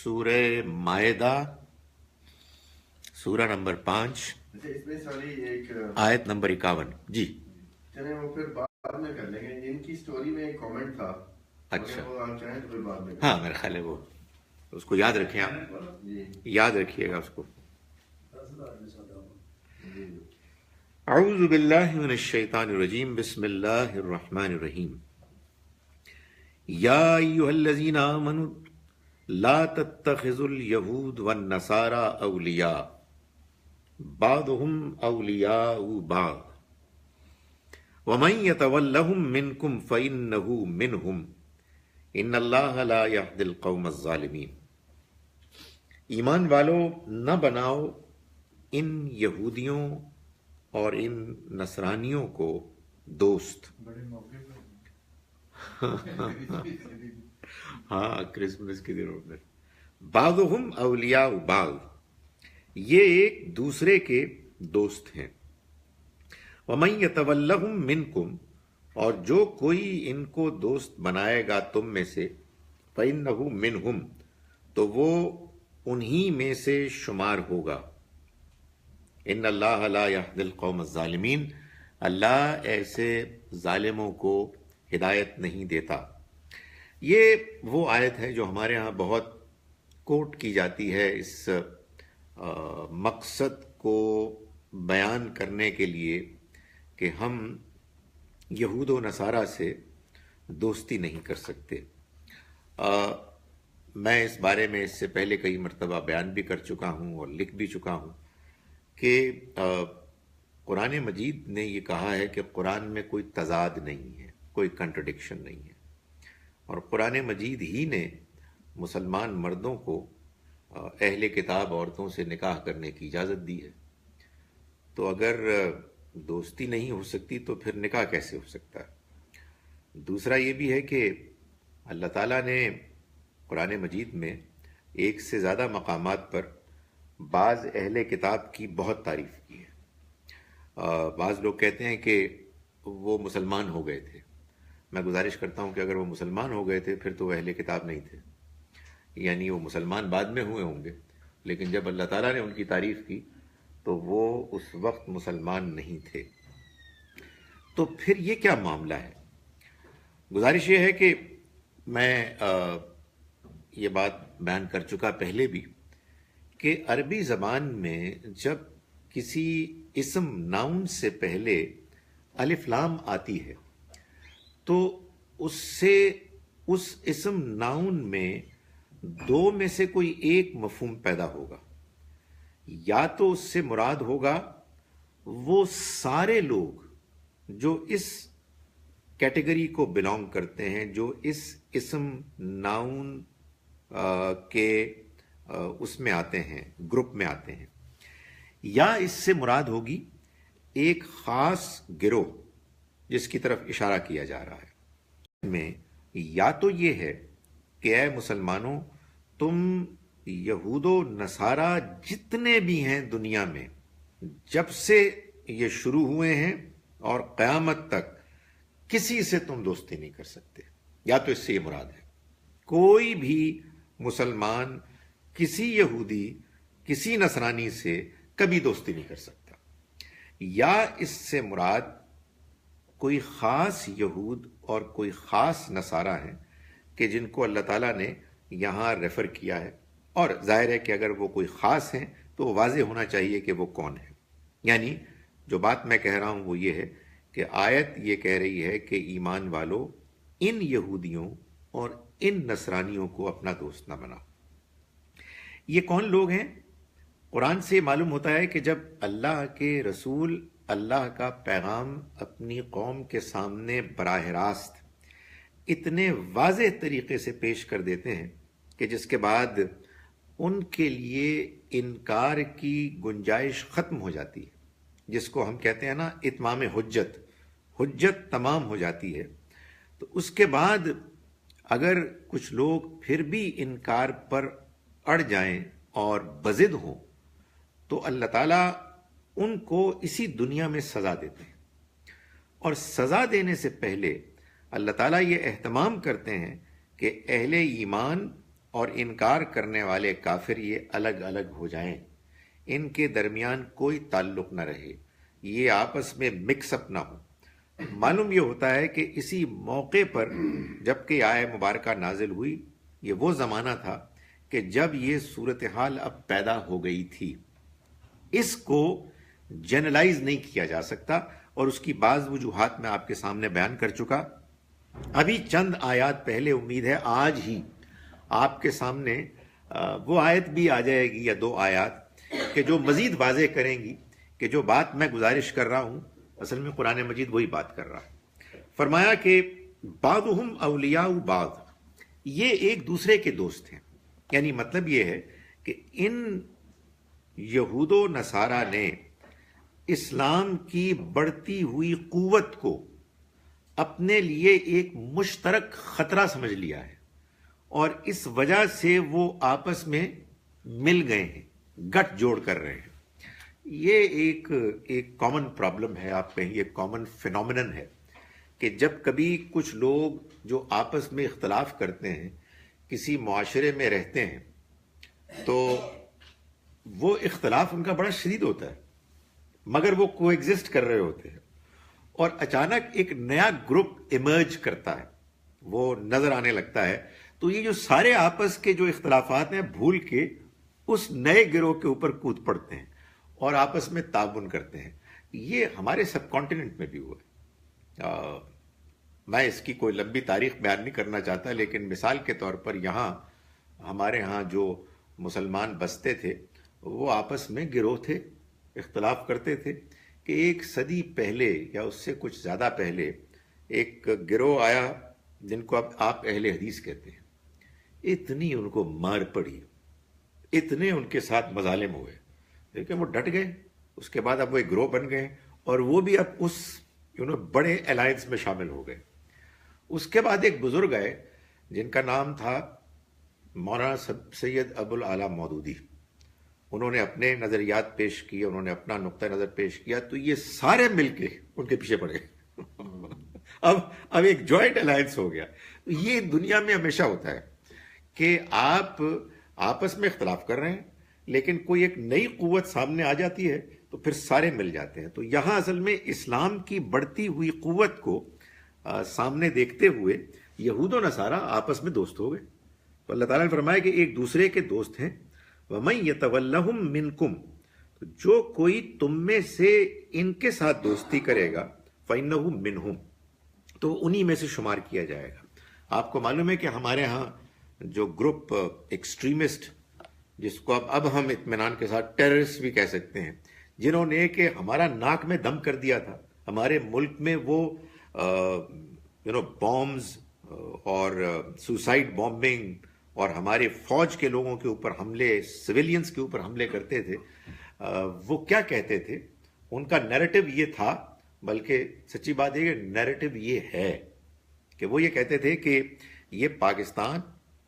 سورہ مائدہ سورہ نمبر 5 اس میں سوری ایک آیت نمبر 51. جی چلیں وہ پھر بعد میں کر لیں گے. ان کی سٹوری میں ایک کامنٹ تھا. اچھا وہ آپ چاہیں تو پھر بعد میں ہاں میرا خیال ہے وہ اس کو یاد رکھیں آپ جی یاد رکھیے گا اس کو. جی اعوذ باللہ من الشیطان الرجیم بسم اللہ الرحمن الرحیم. یا ایھا الذین آمنوا لا تتخذوا اليہود والنصارى اولیاء بعضهم اولیاء بعض ومن يتولهم منکم فإنہ منہم ان اللہ لا یہدی القوم الظالمین. ایمان والو نہ بناؤ ان یہودیوں اور ان نصرانیوں کو دوست. بڑے موقع پر ہاں کرسمس کے دنوں میں بعضهم اولیاء بعض یہ ایک دوسرے کے دوست ہیں. ومن یتولہم منکم اور جو کوئی ان کو دوست بنائے گا تم میں سے فإنہ منہم تو وہ انہی میں سے شمار ہوگا. ان اللہ لا یہدی القوم الظالمین اللہ ایسے ظالموں کو ہدایت نہیں دیتا. یہ وہ آیت ہے جو ہمارے ہاں بہت کوٹ کی جاتی ہے اس مقصد کو بیان کرنے کے لیے کہ ہم یہود و نصارہ سے دوستی نہیں کر سکتے. میں اس بارے میں اس سے پہلے کئی مرتبہ بیان بھی کر چکا ہوں اور لکھ بھی چکا ہوں کہ قرآن مجید نے یہ کہا ہے کہ قرآن میں کوئی تضاد نہیں ہے، کوئی کنٹرڈکشن نہیں ہے، اور قرآن مجید ہی نے مسلمان مردوں کو اہل کتاب عورتوں سے نکاح کرنے کی اجازت دی ہے. تو اگر دوستی نہیں ہو سکتی تو پھر نکاح کیسے ہو سکتا ہے؟ دوسرا یہ بھی ہے کہ اللہ تعالیٰ نے قرآن مجید میں ایک سے زیادہ مقامات پر بعض اہل کتاب کی بہت تعریف کی ہے. بعض لوگ کہتے ہیں کہ وہ مسلمان ہو گئے تھے. میں گزارش کرتا ہوں کہ اگر وہ مسلمان ہو گئے تھے پھر تو وہ اہل کتاب نہیں تھے، یعنی وہ مسلمان بعد میں ہوئے ہوں گے، لیکن جب اللہ تعالیٰ نے ان کی تعریف کی تو وہ اس وقت مسلمان نہیں تھے. تو پھر یہ کیا معاملہ ہے؟ گزارش یہ ہے کہ میں یہ بات بیان کر چکا پہلے بھی کہ عربی زبان میں جب کسی اسم ناؤن سے پہلے الف لام آتی ہے تو اس سے اس اسم ناؤن میں دو میں سے کوئی ایک مفہوم پیدا ہوگا. یا تو اس سے مراد ہوگا وہ سارے لوگ جو اس کیٹیگری کو بلانگ کرتے ہیں، جو اس اسم ناؤن کے اس میں آتے ہیں، گروپ میں آتے ہیں، یا اس سے مراد ہوگی ایک خاص گروہ جس کی طرف اشارہ کیا جا رہا ہے. میں یا تو یہ ہے کہ اے مسلمانوں تم یہود و نصارہ جتنے بھی ہیں دنیا میں جب سے یہ شروع ہوئے ہیں اور قیامت تک کسی سے تم دوستی نہیں کر سکتے. یا تو اس سے یہ مراد ہے کوئی بھی مسلمان کسی یہودی کسی نصرانی سے کبھی دوستی نہیں کر سکتا. یا اس سے مراد کوئی خاص یہود اور کوئی خاص نصارہ ہیں کہ جن کو اللہ تعالیٰ نے یہاں ریفر کیا ہے، اور ظاہر ہے کہ اگر وہ کوئی خاص ہیں تو واضح ہونا چاہیے کہ وہ کون ہے. یعنی جو بات میں کہہ رہا ہوں وہ یہ ہے کہ آیت یہ کہہ رہی ہے کہ ایمان والو ان یہودیوں اور ان نصرانیوں کو اپنا دوست نہ بناؤ. یہ کون لوگ ہیں؟ قرآن سے معلوم ہوتا ہے کہ جب اللہ کے رسول اللہ کا پیغام اپنی قوم کے سامنے براہ راست اتنے واضح طریقے سے پیش کر دیتے ہیں کہ جس کے بعد ان کے لیے انکار کی گنجائش ختم ہو جاتی ہے، جس کو ہم کہتے ہیں نا اتمام حجت، حجت تمام ہو جاتی ہے. تو اس کے بعد اگر کچھ لوگ پھر بھی انکار پر اڑ جائیں اور بضد ہوں تو اللہ تعالیٰ ان کو اسی دنیا میں سزا دیتے ہیں. اور سزا دینے سے پہلے اللہ تعالیٰ یہ اہتمام کرتے ہیں کہ اہل ایمان اور انکار کرنے والے کافر یہ الگ الگ ہو جائیں، ان کے درمیان کوئی تعلق نہ رہے، یہ آپس میں مکس اپ نہ ہو۔ معلوم یہ ہوتا ہے کہ اسی موقع پر جب کہ آیہ مبارکہ نازل ہوئی، یہ وہ زمانہ تھا کہ جب یہ صورتحال اب پیدا ہو گئی تھی۔ اس کو جنرلائز نہیں کیا جا سکتا، اور اس کی بعض وجوہات میں آپ کے سامنے بیان کر چکا۔ ابھی چند آیات پہلے امید ہے آج ہی آپ کے سامنے وہ آیت بھی آ جائے گی یا دو آیات کہ جو مزید واضح کریں گی کہ جو بات میں گزارش کر رہا ہوں اصل میں قرآن مجید وہی بات کر رہا ہے۔ فرمایا کہ بعضهم اولیاء بعض، یہ ایک دوسرے کے دوست ہیں، یعنی مطلب یہ ہے کہ ان یہود و نصارہ نے اسلام کی بڑھتی ہوئی قوت کو اپنے لیے ایک مشترک خطرہ سمجھ لیا ہے، اور اس وجہ سے وہ آپس میں مل گئے ہیں، گٹھ جوڑ کر رہے ہیں۔ یہ ایک کامن پرابلم ہے، آپ کہیں یہ کامن فینومینن ہے کہ جب کبھی کچھ لوگ جو آپس میں اختلاف کرتے ہیں کسی معاشرے میں رہتے ہیں تو وہ اختلاف ان کا بڑا شدید ہوتا ہے، مگر وہ کو ایگزسٹ کر رہے ہوتے ہیں، اور اچانک ایک نیا گروپ ایمرج کرتا ہے، وہ نظر آنے لگتا ہے، تو یہ جو سارے آپس کے جو اختلافات ہیں بھول کے اس نئے گروہ کے اوپر کود پڑتے ہیں اور آپس میں تعاون کرتے ہیں۔ یہ ہمارے سب کانٹیننٹ میں بھی ہوا ہے۔ میں اس کی کوئی لمبی تاریخ بیان نہیں کرنا چاہتا، لیکن مثال کے طور پر یہاں ہمارے ہاں جو مسلمان بستے تھے وہ آپس میں گروہ تھے، اختلاف کرتے تھے، کہ ایک صدی پہلے یا اس سے کچھ زیادہ پہلے ایک گروہ آیا جن کو اب آپ اہل حدیث کہتے ہیں۔ اتنی ان کو مار پڑی، اتنے ان کے ساتھ مظالم ہوئے، لیکن وہ ڈٹ گئے۔ اس کے بعد اب وہ ایک گروہ بن گئے، اور وہ بھی اب اس بڑے الائنس میں شامل ہو گئے۔ اس کے بعد ایک بزرگ آئے جن کا نام تھا مولانا سید ابو العلا مودودی۔ انہوں نے اپنے نظریات پیش کیے، انہوں نے اپنا نقطہ نظر پیش کیا، تو یہ سارے مل کے ان کے پیچھے پڑ گئے۔ اب ایک جوائنٹ الائنس ہو گیا۔ یہ دنیا میں ہمیشہ ہوتا ہے کہ آپ آپس میں اختلاف کر رہے ہیں، لیکن کوئی ایک نئی قوت سامنے آ جاتی ہے تو پھر سارے مل جاتے ہیں۔ تو یہاں اصل میں اسلام کی بڑھتی ہوئی قوت کو سامنے دیکھتے ہوئے یہود و نصارہ آپس میں دوست ہو گئے۔ تو اللہ تعالیٰ نے فرمایا کہ ایک دوسرے کے دوست ہیں۔ وَمَن يَتَوَلَّهُم مِّنكُمْ، جو کوئی تم میں سے ان کے ساتھ دوستی کرے گا فَإِنَّهُ مِنْهُمْ، تو انہی میں سے شمار کیا جائے گا۔ آپ کو معلوم ہے کہ ہمارے ہاں جو گروپ ایکسٹریمسٹ، جس کو اب ہم اطمینان کے ساتھ ٹیررسٹ بھی کہہ سکتے ہیں، جنہوں نے کہ ہمارا ناک میں دم کر دیا تھا، ہمارے ملک میں وہ بامز اور سوسائڈ بامبنگ اور ہمارے فوج کے لوگوں کے اوپر حملے، سویلینز کے اوپر حملے کرتے تھے، وہ کیا کہتے تھے؟ ان کا نیریٹو یہ تھا، بلکہ سچی بات ہے کہ نیریٹو یہ ہے کہ وہ یہ کہتے تھے کہ یہ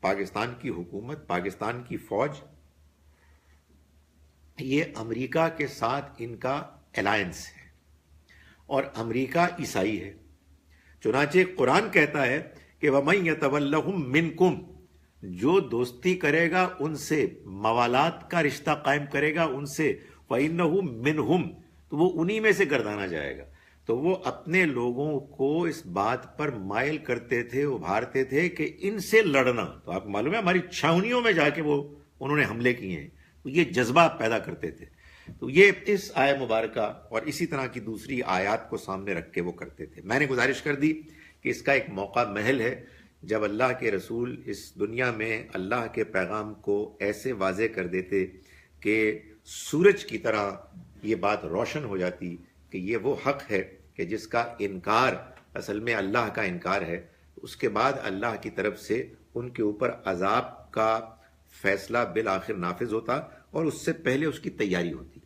پاکستان کی حکومت، پاکستان کی فوج، یہ امریکہ کے ساتھ ان کا الائنس ہے، اور امریکہ عیسائی ہے۔ چنانچہ قرآن کہتا ہے کہ وَمَن يَتَوَلَّهُم مِّنكُمْ، جو دوستی کرے گا ان سے، موالات کا رشتہ قائم کرے گا ان سے، فَإِنَّهُ مِنْهُمْ، تو وہ انہی میں سے گردانا جائے گا۔ تو وہ اپنے لوگوں کو اس بات پر مائل کرتے تھے، ابھارتے تھے کہ ان سے لڑنا۔ تو آپ کو معلوم ہے ہماری چھاؤنیوں میں جا کے انہوں نے حملے کیے ہیں، یہ جذبہ پیدا کرتے تھے۔ تو یہ اس آیہ مبارکہ اور اسی طرح کی دوسری آیات کو سامنے رکھ کے وہ کرتے تھے۔ میں نے گزارش کر دی کہ اس کا ایک موقع محل ہے جب اللہ کے رسول اس دنیا میں اللہ کے پیغام کو ایسے واضح کر دیتے کہ سورج کی طرح یہ بات روشن ہو جاتی کہ یہ وہ حق ہے کہ جس کا انکار اصل میں اللہ کا انکار ہے۔ اس کے بعد اللہ کی طرف سے ان کے اوپر عذاب کا فیصلہ بالآخر نافذ ہوتا، اور اس سے پہلے اس کی تیاری ہوتی۔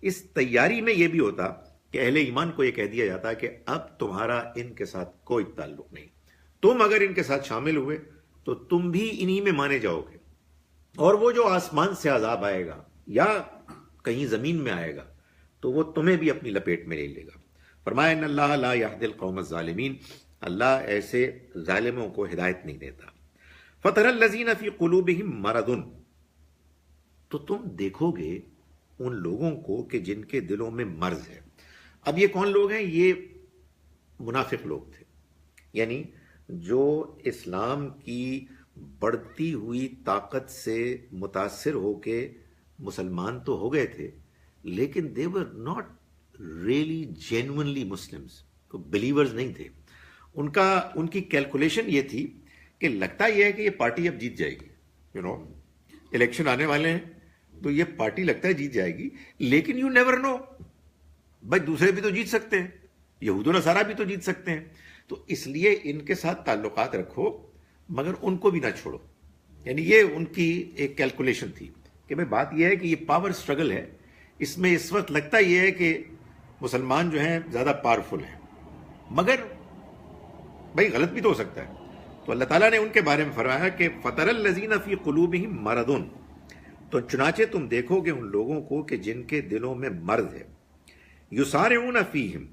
اس تیاری میں یہ بھی ہوتا کہ اہل ایمان کو یہ کہہ دیا جاتا کہ اب تمہارا ان کے ساتھ کوئی تعلق نہیں، تم اگر ان کے ساتھ شامل ہوئے تو تم بھی انہی میں مانے جاؤ گے، اور وہ جو آسمان سے عذاب آئے گا یا کہیں زمین میں آئے گا تو وہ تمہیں بھی اپنی لپیٹ میں لے لے گا۔ فرمایا ان اللہ لا یہدی القوم الظالمین، اللہ ایسے ظالموں کو ہدایت نہیں دیتا۔ فَتَرَى الَّذِينَ فِي قُلُوبِهِم مَرَضٌ، تو تم دیکھو گے ان لوگوں کو کہ جن کے دلوں میں مرض ہے۔ اب یہ کون لوگ ہیں؟ یہ منافق لوگ تھے، یعنی جو اسلام کی بڑھتی ہوئی طاقت سے متاثر ہو کے مسلمان تو ہو گئے تھے، لیکن they were not really genuinely Muslims، تو بلیورز نہیں تھے۔ ان کی کیلکولیشن یہ تھی کہ لگتا یہ ہے کہ یہ پارٹی اب جیت جائے گی، الیکشن آنے والے ہیں تو یہ پارٹی لگتا ہے جیت جائے گی، لیکن یو نیور نو، بھائی دوسرے بھی تو جیت سکتے ہیں، یہود و نصارہ بھی تو جیت سکتے ہیں، تو اس لیے ان کے ساتھ تعلقات رکھو مگر ان کو بھی نہ چھوڑو۔ یعنی یہ ان کی ایک کیلکولیشن تھی کہ بھائی بات یہ ہے کہ یہ پاور سٹرگل ہے، اس میں اس وقت لگتا یہ ہے کہ مسلمان جو ہیں زیادہ پاورفل ہیں، مگر بھائی غلط بھی تو ہو سکتا ہے۔ تو اللہ تعالیٰ نے ان کے بارے میں فرمایا کہ فَتَرَى الَّذِينَ فِي قُلُوبِهِم مَرَضٌ، تو چنانچہ تم دیکھو گے ان لوگوں کو کہ جن کے دلوں میں مرض ہے، یُسَارِعُونَ فِيهِم،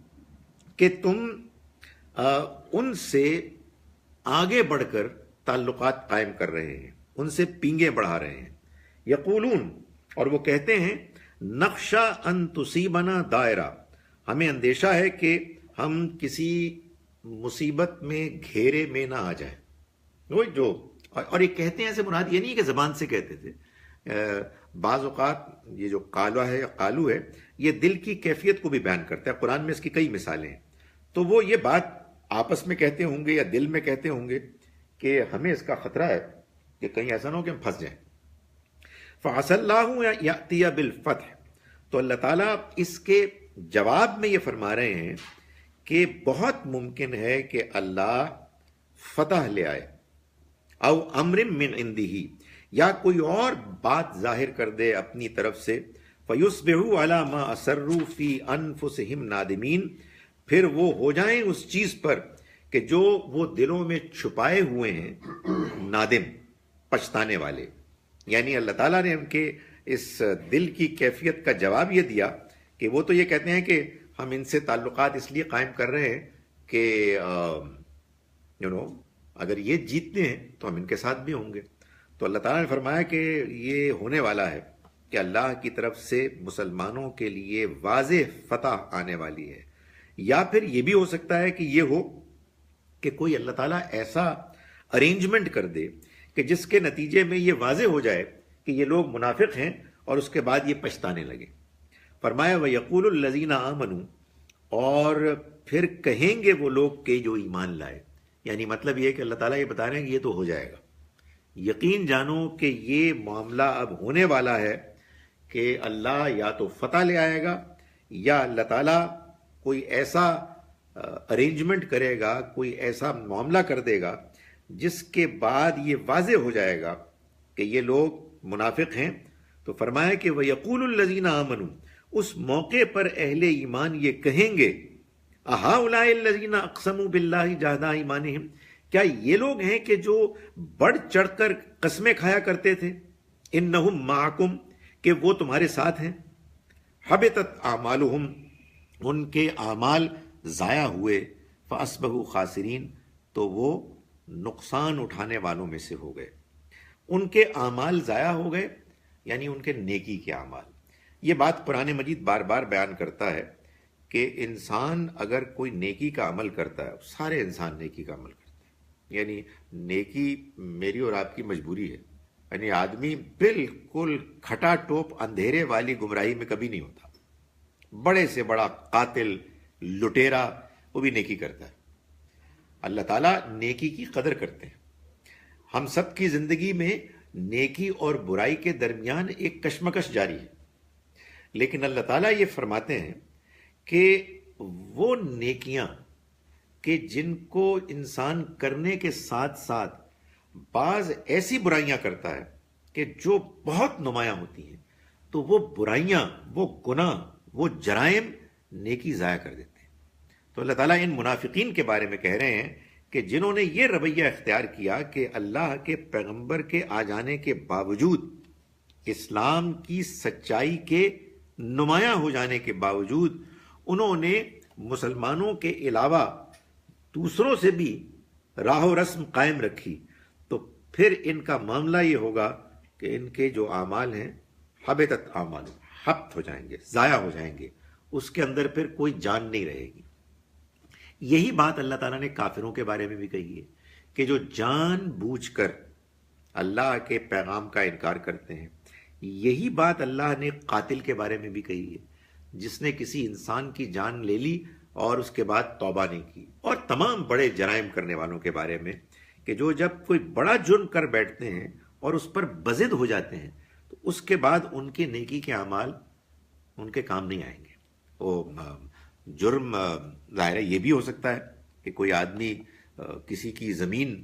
کہ تم ان سے آگے بڑھ کر تعلقات قائم کر رہے ہیں، ان سے پینگیں بڑھا رہے ہیں۔ یقولون، اور وہ کہتے ہیں، نخشا ان تصیبنا دائرہ، ہمیں اندیشہ ہے کہ ہم کسی مصیبت میں گھیرے میں نہ آ جائیں۔ وہ جو اور یہ کہتے ہیں ایسے مراد یہ نہیں کہ زبان سے کہتے تھے، بعض اوقات یہ جو قالوا ہے یا قالو ہے یہ دل کی کیفیت کو بھی بیان کرتا ہے، قرآن میں اس کی کئی مثالیں ہیں۔ تو وہ یہ بات آپس میں کہتے ہوں گے یا دل میں کہتے ہوں گے کہ ہمیں اس کا خطرہ ہے کہ کہیں ایسا نہ ہو کہ ہم پھنس جائیں۔ فَعَسَى اللَّهُ يَأْتِيَ بِالْفَتْحِ، تو اللہ تعالیٰ اس کے جواب میں یہ فرما رہے ہیں کہ بہت ممکن ہے کہ اللہ فتح لے آئے، او امر من عندہ، یا کوئی اور بات ظاہر کر دے اپنی طرف سے، فَيُصْبِحُوا عَلَى مَا أَسَرُّوا فِي أَنفُسِهِمْ نَادِمِينَ، پھر وہ ہو جائیں اس چیز پر کہ جو وہ دلوں میں چھپائے ہوئے ہیں، نادم، پچھتانے والے۔ یعنی اللہ تعالیٰ نے ان کے اس دل کی کیفیت کا جواب یہ دیا کہ وہ تو یہ کہتے ہیں کہ ہم ان سے تعلقات اس لیے قائم کر رہے ہیں کہ اگر یہ جیتتے ہیں تو ہم ان کے ساتھ بھی ہوں گے۔ تو اللہ تعالیٰ نے فرمایا کہ یہ ہونے والا ہے کہ اللہ کی طرف سے مسلمانوں کے لیے واضح فتح آنے والی ہے، یا پھر یہ بھی ہو سکتا ہے کہ یہ ہو کہ کوئی اللہ تعالیٰ ایسا ارینجمنٹ کر دے کہ جس کے نتیجے میں یہ واضح ہو جائے کہ یہ لوگ منافق ہیں اور اس کے بعد یہ پچھتانے لگے۔ فرمایا وَيَقُولُ الَّذِينَ آمَنُوا، اور پھر کہیں گے وہ لوگ کہ جو ایمان لائے، یعنی مطلب یہ کہ اللہ تعالیٰ یہ بتا رہے ہیں کہ یہ تو ہو جائے گا، یقین جانو کہ یہ معاملہ اب ہونے والا ہے کہ اللہ یا تو فتح لے آئے گا یا اللہ تعالیٰ کوئی ایسا ارینجمنٹ کرے گا، کوئی ایسا معاملہ کر دے گا جس کے بعد یہ واضح ہو جائے گا کہ یہ لوگ منافق ہیں۔ تو فرمایا کہ وَيَقُولُ الَّذِينَ آمَنُوا، اس موقع پر اہل ایمان یہ کہیں گے، أَهَؤُلَاءِ الَّذِينَ أَقْسَمُوا بِاللَّهِ جَهْدَ أَيْمَانِهِمْ، کیا یہ لوگ ہیں کہ جو بڑھ چڑھ کر قسمیں کھایا کرتے تھے، إِنَّهُمْ مَعَكُمْ، کہ وہ تمہارے ساتھ ہیں، حَبِطَتْ أَعْمَالُهُمْ، ان کے اعمال ضائع ہوئے، فَأَصْبَحُوا خَاسِرِينَ، تو وہ نقصان اٹھانے والوں میں سے ہو گئے۔ ان کے اعمال ضائع ہو گئے یعنی ان کے نیکی کے اعمال۔ یہ بات قرآن مجید بار بار بیان کرتا ہے کہ انسان اگر کوئی نیکی کا عمل کرتا ہے، سارے انسان نیکی کا عمل کرتے ہیں، یعنی نیکی میری اور آپ کی مجبوری ہے، یعنی آدمی بالکل کھٹا ٹوپ اندھیرے والی گمراہی میں کبھی نہیں ہوتا۔ بڑے سے بڑا قاتل، لٹیرا، وہ بھی نیکی کرتا ہے۔ اللہ تعالیٰ نیکی کی قدر کرتے ہیں۔ ہم سب کی زندگی میں نیکی اور برائی کے درمیان ایک کشمکش جاری ہے، لیکن اللہ تعالیٰ یہ فرماتے ہیں کہ وہ نیکیاں کہ جن کو انسان کرنے کے ساتھ ساتھ بعض ایسی برائیاں کرتا ہے کہ جو بہت نمایاں ہوتی ہیں، تو وہ برائیاں، وہ گناہ، وہ جرائم نیکی ضائع کر دیتے ہیں۔ تو اللہ تعالیٰ ان منافقین کے بارے میں کہہ رہے ہیں کہ جنہوں نے یہ رویہ اختیار کیا کہ اللہ کے پیغمبر کے آ جانے کے باوجود، اسلام کی سچائی کے نمایاں ہو جانے کے باوجود، انہوں نے مسلمانوں کے علاوہ دوسروں سے بھی راہ و رسم قائم رکھی، تو پھر ان کا معاملہ یہ ہوگا کہ ان کے جو اعمال ہیں حبطت اعمال، حبط ہو جائیں گے، ضائع ہو جائیں گے، اس کے اندر پھر کوئی جان نہیں رہے گی۔ یہی بات اللہ تعالیٰ نے کافروں کے بارے میں بھی کہی ہے کہ جو جان بوجھ کر اللہ کے پیغام کا انکار کرتے ہیں۔ یہی بات اللہ نے قاتل کے بارے میں بھی کہی ہے، جس نے کسی انسان کی جان لے لی اور اس کے بعد توبہ نہیں کی، اور تمام بڑے جرائم کرنے والوں کے بارے میں کہ جو جب کوئی بڑا جرم کر بیٹھتے ہیں اور اس پر بضد ہو جاتے ہیں تو اس کے بعد ان کے نیکی کے اعمال ان کے کام نہیں آئیں گے۔ وہ جرم ظاہر ہے یہ بھی ہو سکتا ہے کہ کوئی آدمی کسی کی زمین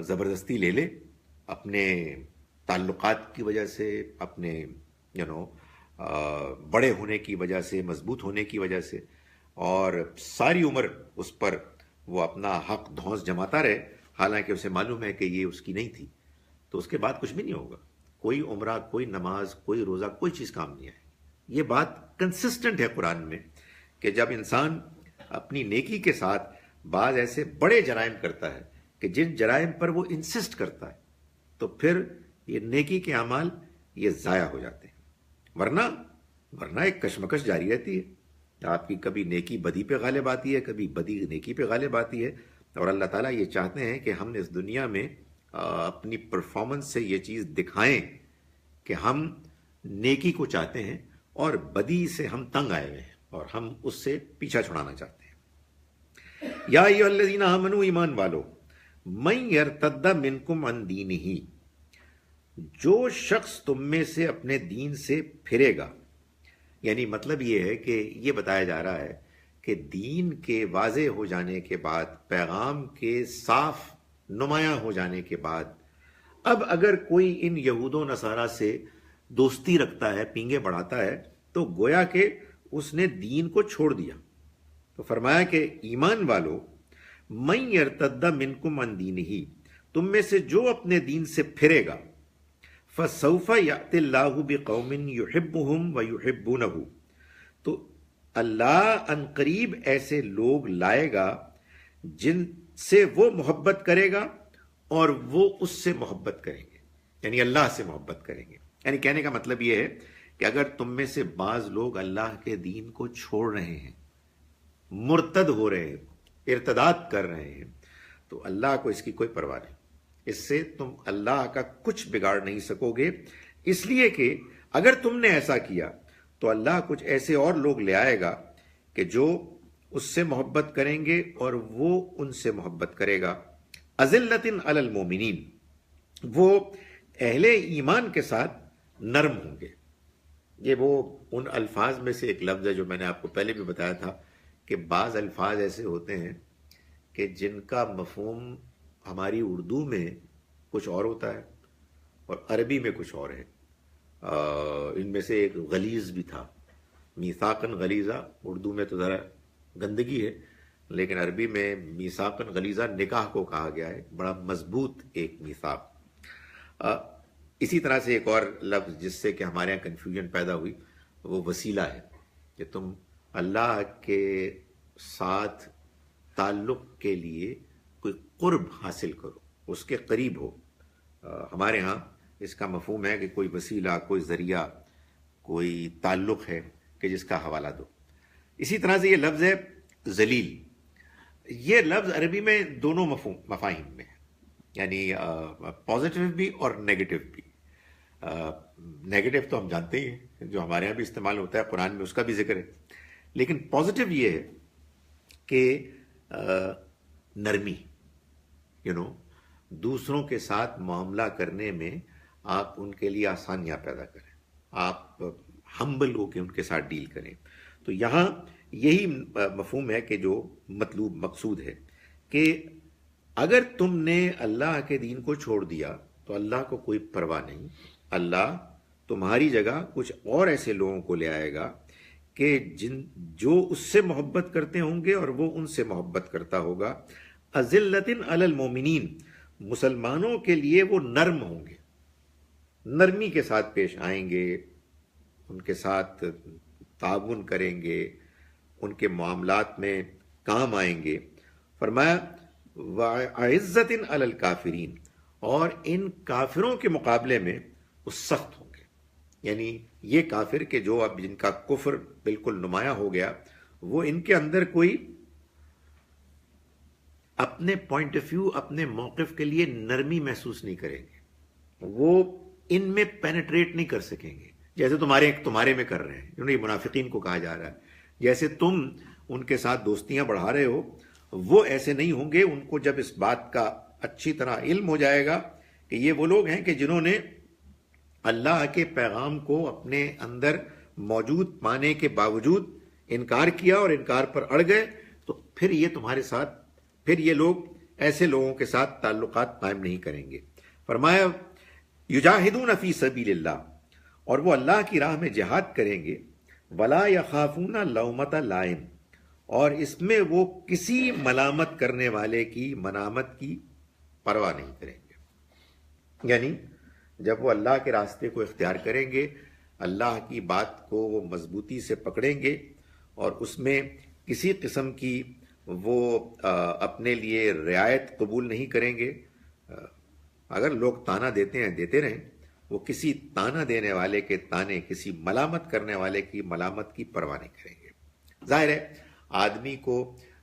زبردستی لے لے، اپنے تعلقات کی وجہ سے، اپنے بڑے ہونے کی وجہ سے، مضبوط ہونے کی وجہ سے، اور ساری عمر اس پر وہ اپنا حق دھونس جماتا رہے، حالانکہ اسے معلوم ہے کہ یہ اس کی نہیں تھی، تو اس کے بعد کچھ بھی نہیں ہوگا۔ کوئی عمرہ، کوئی نماز، کوئی روزہ، کوئی چیز کام نہیں آئے۔ یہ بات کنسسٹنٹ ہے قرآن میں کہ جب انسان اپنی نیکی کے ساتھ بعض ایسے بڑے جرائم کرتا ہے کہ جن جرائم پر وہ انسسٹ کرتا ہے، تو پھر یہ نیکی کے اعمال یہ ضائع ہو جاتے ہیں۔ ورنہ ایک کشمکش جاری رہتی ہے، آپ کی کبھی نیکی بدی پہ غالب آتی ہے، کبھی بدی نیکی پہ غالب آتی ہے، اور اللہ تعالیٰ یہ چاہتے ہیں کہ ہم اس دنیا میں اپنی پرفارمنس سے یہ چیز دکھائیں کہ ہم نیکی کو چاہتے ہیں اور بدی سے ہم تنگ آئے ہوئے ہیں اور ہم اس سے پیچھا چھڑانا چاہتے ہیں۔ یا ایھا الذین آمنوا، ایمان والو، من یرتد منکم عن دینہ، جو شخص تم میں سے اپنے دین سے پھرے گا، یعنی مطلب یہ ہے کہ یہ بتایا جا رہا ہے کہ دین کے واضح ہو جانے کے بعد، پیغام کے صاف نمایاں ہو جانے کے بعد، اب اگر کوئی ان یہود و نصارہ سے دوستی رکھتا ہے، پینگے بڑھاتا ہے، تو گویا کہ اس نے دین کو چھوڑ دیا۔ تو فرمایا کہ ایمان والو، من یرتد منکم عن دینہ، تم میں سے جو اپنے دین سے پھرے گا، فسوف یأتی اللہ بقوم یحبہم ویحبونہ، تو اللہ ان قریب ایسے لوگ لائے گا جن سے وہ محبت کرے گا اور وہ اس سے محبت کریں گے، یعنی اللہ سے محبت کریں گے۔ یعنی کہنے کا مطلب یہ ہے کہ اگر تم میں سے بعض لوگ اللہ کے دین کو چھوڑ رہے ہیں، مرتد ہو رہے ہیں، ارتداد کر رہے ہیں، تو اللہ کو اس کی کوئی پرواہ نہیں، اس سے تم اللہ کا کچھ بگاڑ نہیں سکو گے، اس لیے کہ اگر تم نے ایسا کیا تو اللہ کچھ ایسے اور لوگ لے آئے گا کہ جو اس سے محبت کریں گے اور وہ ان سے محبت کرے گا۔ اذلۃ علی المومنین، وہ اہل ایمان کے ساتھ نرم ہوں گے۔ یہ وہ ان الفاظ میں سے ایک لفظ ہے جو میں نے آپ کو پہلے بھی بتایا تھا کہ بعض الفاظ ایسے ہوتے ہیں کہ جن کا مفہوم ہماری اردو میں کچھ اور ہوتا ہے اور عربی میں کچھ اور ہے۔ ان میں سے ایک غلیظ بھی تھا، میثاقاً غلیظہ، اردو میں تو ذرا گندگی ہے، لیکن عربی میں میثاقاً غلیظہ نکاح کو کہا گیا ہے، بڑا مضبوط ایک میثاق۔ اسی طرح سے ایک اور لفظ جس سے کہ ہمارے یہاں کنفیوژن پیدا ہوئی، وہ وسیلہ ہے، کہ تم اللہ کے ساتھ تعلق کے لیے کوئی قرب حاصل کرو، اس کے قریب ہو۔ ہمارے ہاں اس کا مفہوم ہے کہ کوئی وسیلہ، کوئی ذریعہ، کوئی تعلق ہے کہ جس کا حوالہ دو۔ اسی طرح سے یہ لفظ ہے ذلیل، یہ لفظ عربی میں دونوں مفاہیم میں ہے، یعنی پازیٹیو بھی اور نیگیٹو بھی۔ نیگیٹو تو ہم جانتے ہی ہیں، جو ہمارے یہاں بھی استعمال ہوتا ہے، قرآن میں اس کا بھی ذکر ہے، لیکن پازیٹیو یہ ہے کہ نرمی، دوسروں کے ساتھ معاملہ کرنے میں آپ ان کے لیے آسانیاں پیدا کریں، آپ ہمبل ہو کے ان کے ساتھ ڈیل کریں۔ تو یہاں یہی مفہوم ہے کہ جو مطلوب مقصود ہے کہ اگر تم نے اللہ کے دین کو چھوڑ دیا تو اللہ کو کوئی پرواہ نہیں، اللہ تمہاری جگہ کچھ اور ایسے لوگوں کو لے آئے گا کہ جو اس سے محبت کرتے ہوں گے اور وہ ان سے محبت کرتا ہوگا۔ اذلۃ علی المومنین، مسلمانوں کے لیے وہ نرم ہوں گے، نرمی کے ساتھ پیش آئیں گے، ان کے ساتھ تعاون کریں گے، ان کے معاملات میں کام آئیں گے۔ فرمایا وَعِزَّةٍ عَلَى الْكَافِرِينَ، اور ان کافروں کے مقابلے میں وہ سخت ہوں گے. یعنی یہ کافر کہ جو اب جن کا کفر بالکل نمایاں ہو گیا، وہ ان کے اندر کوئی اپنے پوائنٹ آف ویو، اپنے موقف کے لیے نرمی محسوس نہیں کریں گے، وہ ان میں پینیٹریٹ نہیں کر سکیں گے، جیسے تمہارے میں کر رہے ہیں. یہ منافقین کو کہا جا رہا ہے، جیسے تم ان کے ساتھ دوستیاں بڑھا رہے ہو، وہ ایسے نہیں ہوں گے. ان کو جب اس بات کا اچھی طرح علم ہو جائے گا کہ یہ وہ لوگ ہیں کہ جنہوں نے اللہ کے پیغام کو اپنے اندر موجود پانے کے باوجود انکار کیا اور انکار پر اڑ گئے، تو پھر یہ تمہارے ساتھ، پھر یہ لوگ ایسے لوگوں کے ساتھ تعلقات قائم نہیں کریں گے. فرمایا یجاہدون فی سبیل اللہ، اور وہ اللہ کی راہ میں جہاد کریں گے. ولا یخافون لومۃ لائم، اور اس میں وہ کسی ملامت کرنے والے کی ملامت کی پرواہ نہیں کریں گے. یعنی جب وہ اللہ کے راستے کو اختیار کریں گے، اللہ کی بات کو وہ مضبوطی سے پکڑیں گے اور اس میں کسی قسم کی وہ اپنے لیے رعایت قبول نہیں کریں گے. اگر لوگ تانا دیتے ہیں دیتے رہیں، وہ کسی تانا دینے والے کے تانے، کسی ملامت کرنے والے کی ملامت کی پرواہ نہیں کریں گے. ظاہر ہے آدمی کو